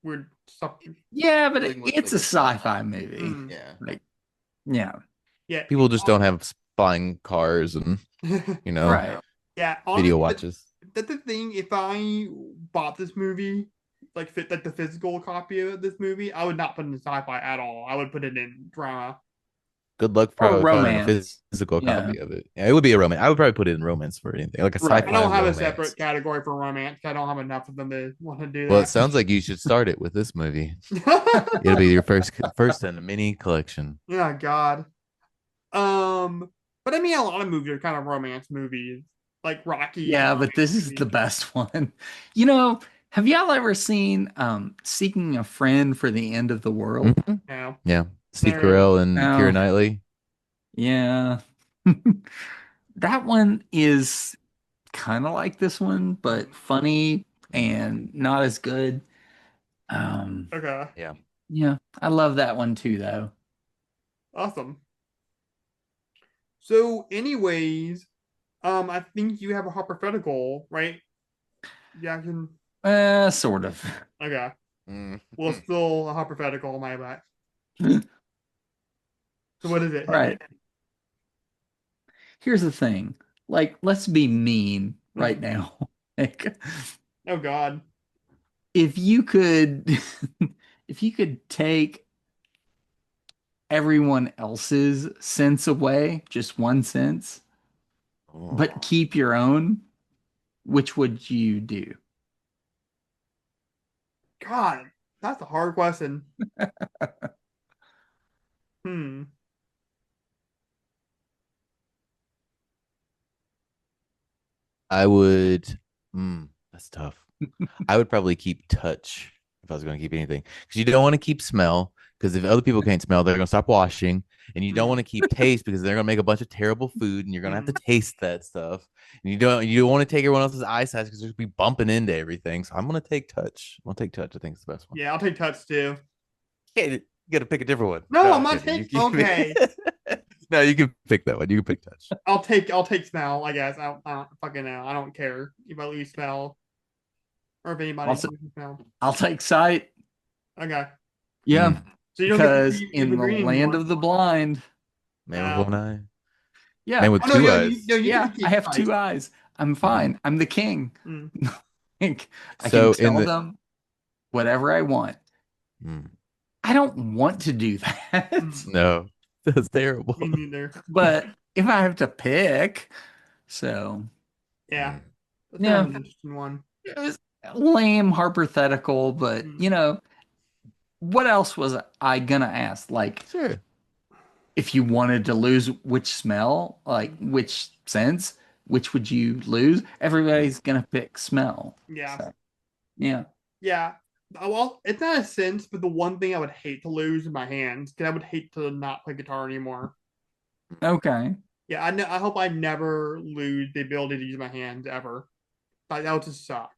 Weird stuff. Yeah, but Dealing with it's like a a theme. sci-fi movie. Mm, Yeah. Like, yeah, yeah. People just don't have flying cars and, you know, right. Yeah, video honestly, watches. that's the thing. If I bought this movie, like the physical copy of this movie, I would not put it in sci-fi at all. I would put it in drama. Good luck Or probably finding a romance. physical Yeah, copy of it. Yeah, it would be a romance. I would probably put it in romance for anything, like a right. I sci-fi don't have a romance. separate category for romance. I don't have enough of them to want to do Well, it that. sounds like you should start it with this movie. It'll be your first in a mini collection. Yeah, God. But I mean, a lot of movies are kind of romance movies, like Rocky is a Yeah, but romance this is the movie. best one. You know, have y'all ever seen Seeking a Friend for the End of the World? Mhm. No, Yeah, Steve there. Carell and Keira No. Knightley. Yeah. That one is kind of like this one, but funny and not as good. Um, Okay, Yeah. yeah, I love that one too, though. awesome. So, anyways, I think you have a hypothetical, right? Yeah, I can. Sort of. Okay. Mm. Well, still a hypothetical, my bad. So, what is it? Hit me. Right. Here's the thing. Like, let's be mean right Mhm. now. Like, Oh, God. if you could, if you could take everyone else's sense away, just one sense, but Oh. keep your own, which would you do? God, That's a hard question. Hmm. I would. That's tough. I would probably keep touch if I was going to keep anything, because you don't want to keep smell, because if other people can't smell, they're going to stop washing, and you don't want to keep taste because they're going to make a bunch of terrible food, and you're going to have to taste that stuff. And you don't want to take everyone else's eyesight because they're going to be bumping into everything. So I'm going to take touch. I'm going to take touch. I think it's the best one. Yeah, I'll take touch too. Okay, you got to pick a different one. No, I'm not kidding. taking. Okay, No, you can pick that one. You can pick touch. I'll take smell. I guess I don't fucking know. I don't care if I lose smell or if anybody Also- loses smell. I'll take sight. Okay, Yeah, so you don't get because to see in the green land anymore. of the blind. Man with one eye. Yeah, Man with Oh, no, two yeah, eyes. you yeah. can keep I have sight. 2 eyes. I'm fine. I'm the king. Mm. I So can in tell the- them whatever I want. Mm, I don't want to do that. no, that's terrible. Me neither. But if I have to pick, so Yeah, that's Yeah. an interesting one. it was lame, hypothetical, but what else was I gonna ask? Like, Sure. if you wanted to lose which smell, like which sense, which would you lose? Everybody's gonna pick smell. Yeah. So, yeah. Yeah. Well, it's not a sense, but the one thing I would hate to lose is my hands, because I would hate to not play guitar anymore. Okay. Yeah, I hope I never lose the ability to use my hands ever. Like, that would just suck.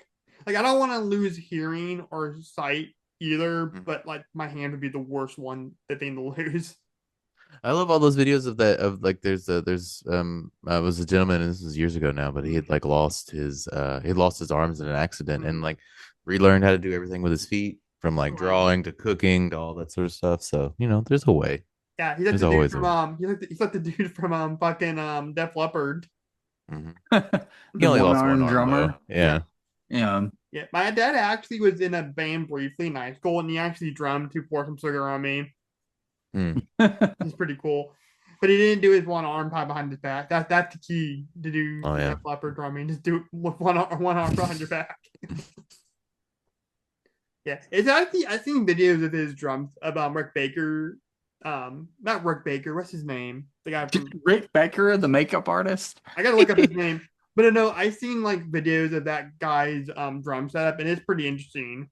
Like, I don't want to lose hearing or sight either, but like my hand would be the worst the thing to lose. I love all those videos of that, of like there's was a gentleman, and this was years ago now, but he had like lost his arms in an accident, and like relearned how to do everything with his feet, from like drawing to cooking to all that sort of stuff. So there's a way. Yeah, he's like There's the dude always a way. from he's like the dude from fucking Def Leppard. Mhm. The He only lost one-armed one arm, drummer. though. Yeah. Yeah. Yeah, my dad actually was in a band briefly in high school, and he actually drummed to Pour Some Sugar on Me. It's pretty cool. But he didn't do his one arm tied behind his back. That's the key to do Def Leppard drumming. Just do it with one arm behind your back. Yeah, it's actually I've seen videos of his drums about Rick Baker. Not Rick Baker. What's his name? The guy from Rick Becker, the makeup artist. I gotta look up his name. But no, I've seen like videos of that guy's drum setup, and it's pretty interesting.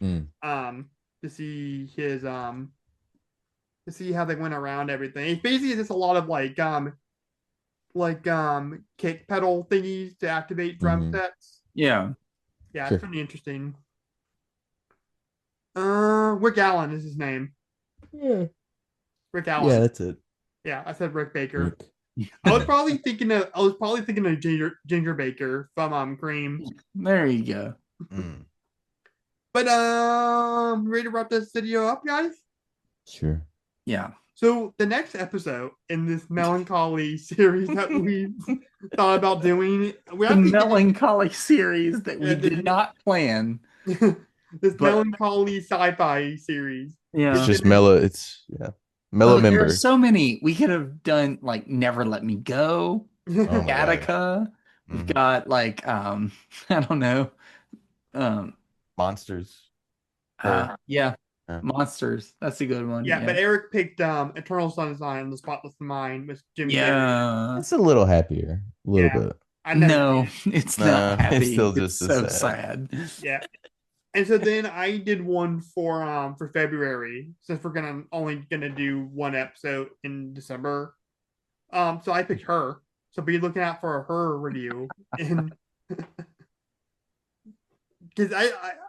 To see his to see how they went around everything. It's basically just a lot of like kick pedal thingies to activate drum sets. Yeah. Yeah, Sure. it's pretty interesting. Rick Allen is his name. Yeah. Rick Allen. Yeah, that's it. Yeah, I said Rick Baker. I was probably thinking of Ginger Baker from Cream. There you go. But ready to wrap this video up, guys? Sure. Yeah. So the next episode in this melancholy series that we thought about doing, The melancholy series that we did not plan. This melancholy sci-fi series. Yeah. It's just mellow. It's mellow There member. are so many. We could have done like Never Let Me Go, Gattaca. We've got like I don't know. Monsters. Yeah. Monsters. That's a good one. Yeah, but Eric picked Eternal Sunshine of the Spotless Mind with Jim Carrey. Yeah. It's a little happier. A little bit. I know. No, it's not happy. It's still It's just so as sad. Yeah. And so then I did one for February, since we're only gonna do one episode in December. So I picked her. So be looking out for her review. And because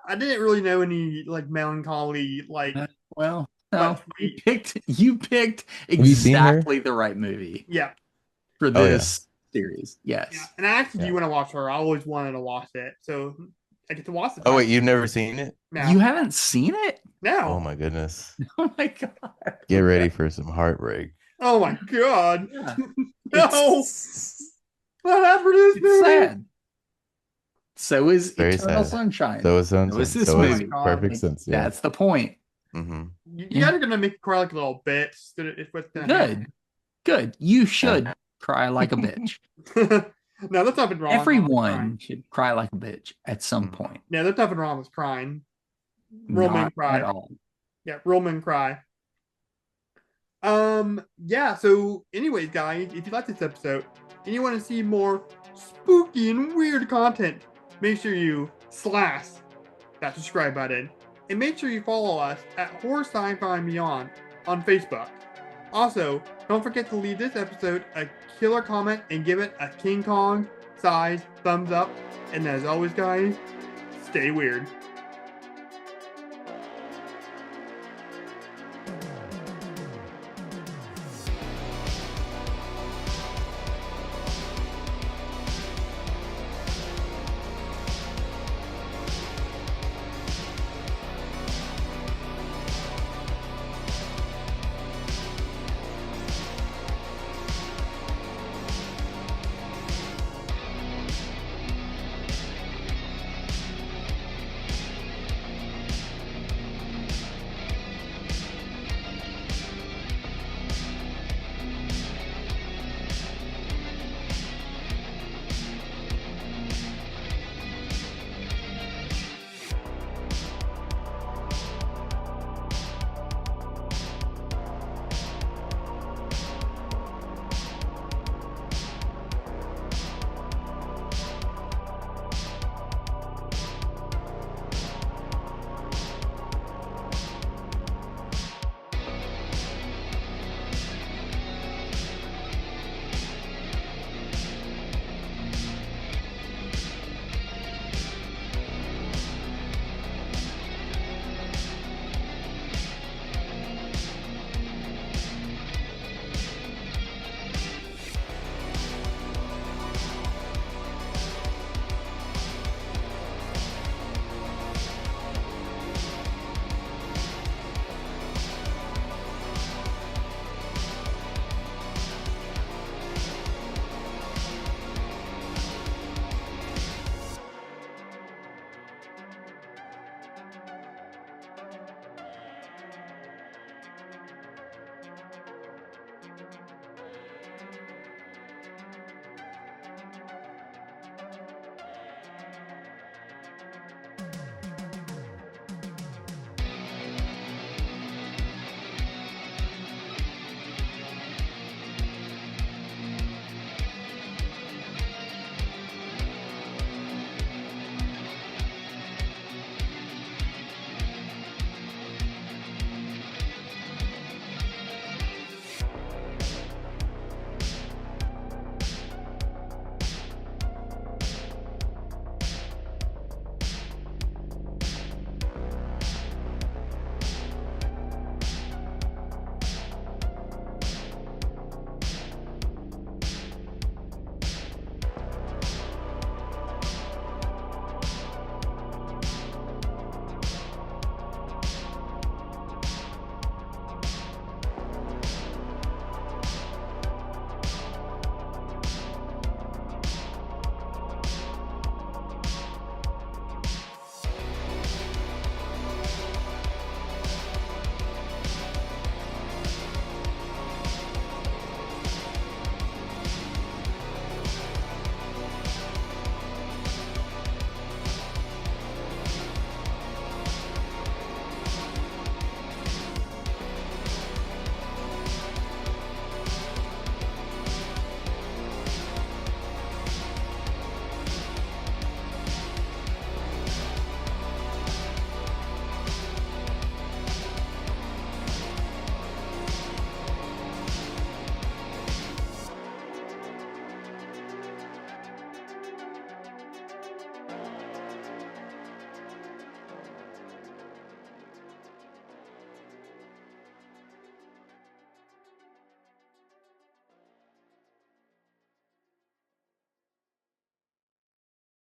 I didn't really know any like melancholy like well no you picked you seen her? exactly the right movie yeah for this series. Yes. Yeah. And I actually do want to watch her. I always wanted to watch it. So I get to watch it. Oh wait, you've never seen it? No. You haven't seen it? No. Oh my goodness. Oh my god. Get ready for some heartbreak. Oh my god. Yeah. No. What happened to this movie? Sad. So is Very Eternal sad. Sunshine. So is this so movie. is perfect sense. Yeah. That's the point. You guys are gonna make me cry like a little bitch. Good. You should cry like a bitch. No, there's nothing wrong. Everyone should cry like a bitch at some point. Yeah, there's nothing wrong with crying. Roman Not cry. at all. Yeah, Roman cry. Yeah, so anyways, guys, if you like this episode and you want to see more spooky and weird content, make sure you slash that subscribe button. And make sure you follow us at Horror Sci-Fi and Beyond on Facebook. Also, don't forget to leave this episode a killer comment and give it a King Kong size thumbs up. And as always, guys, stay weird.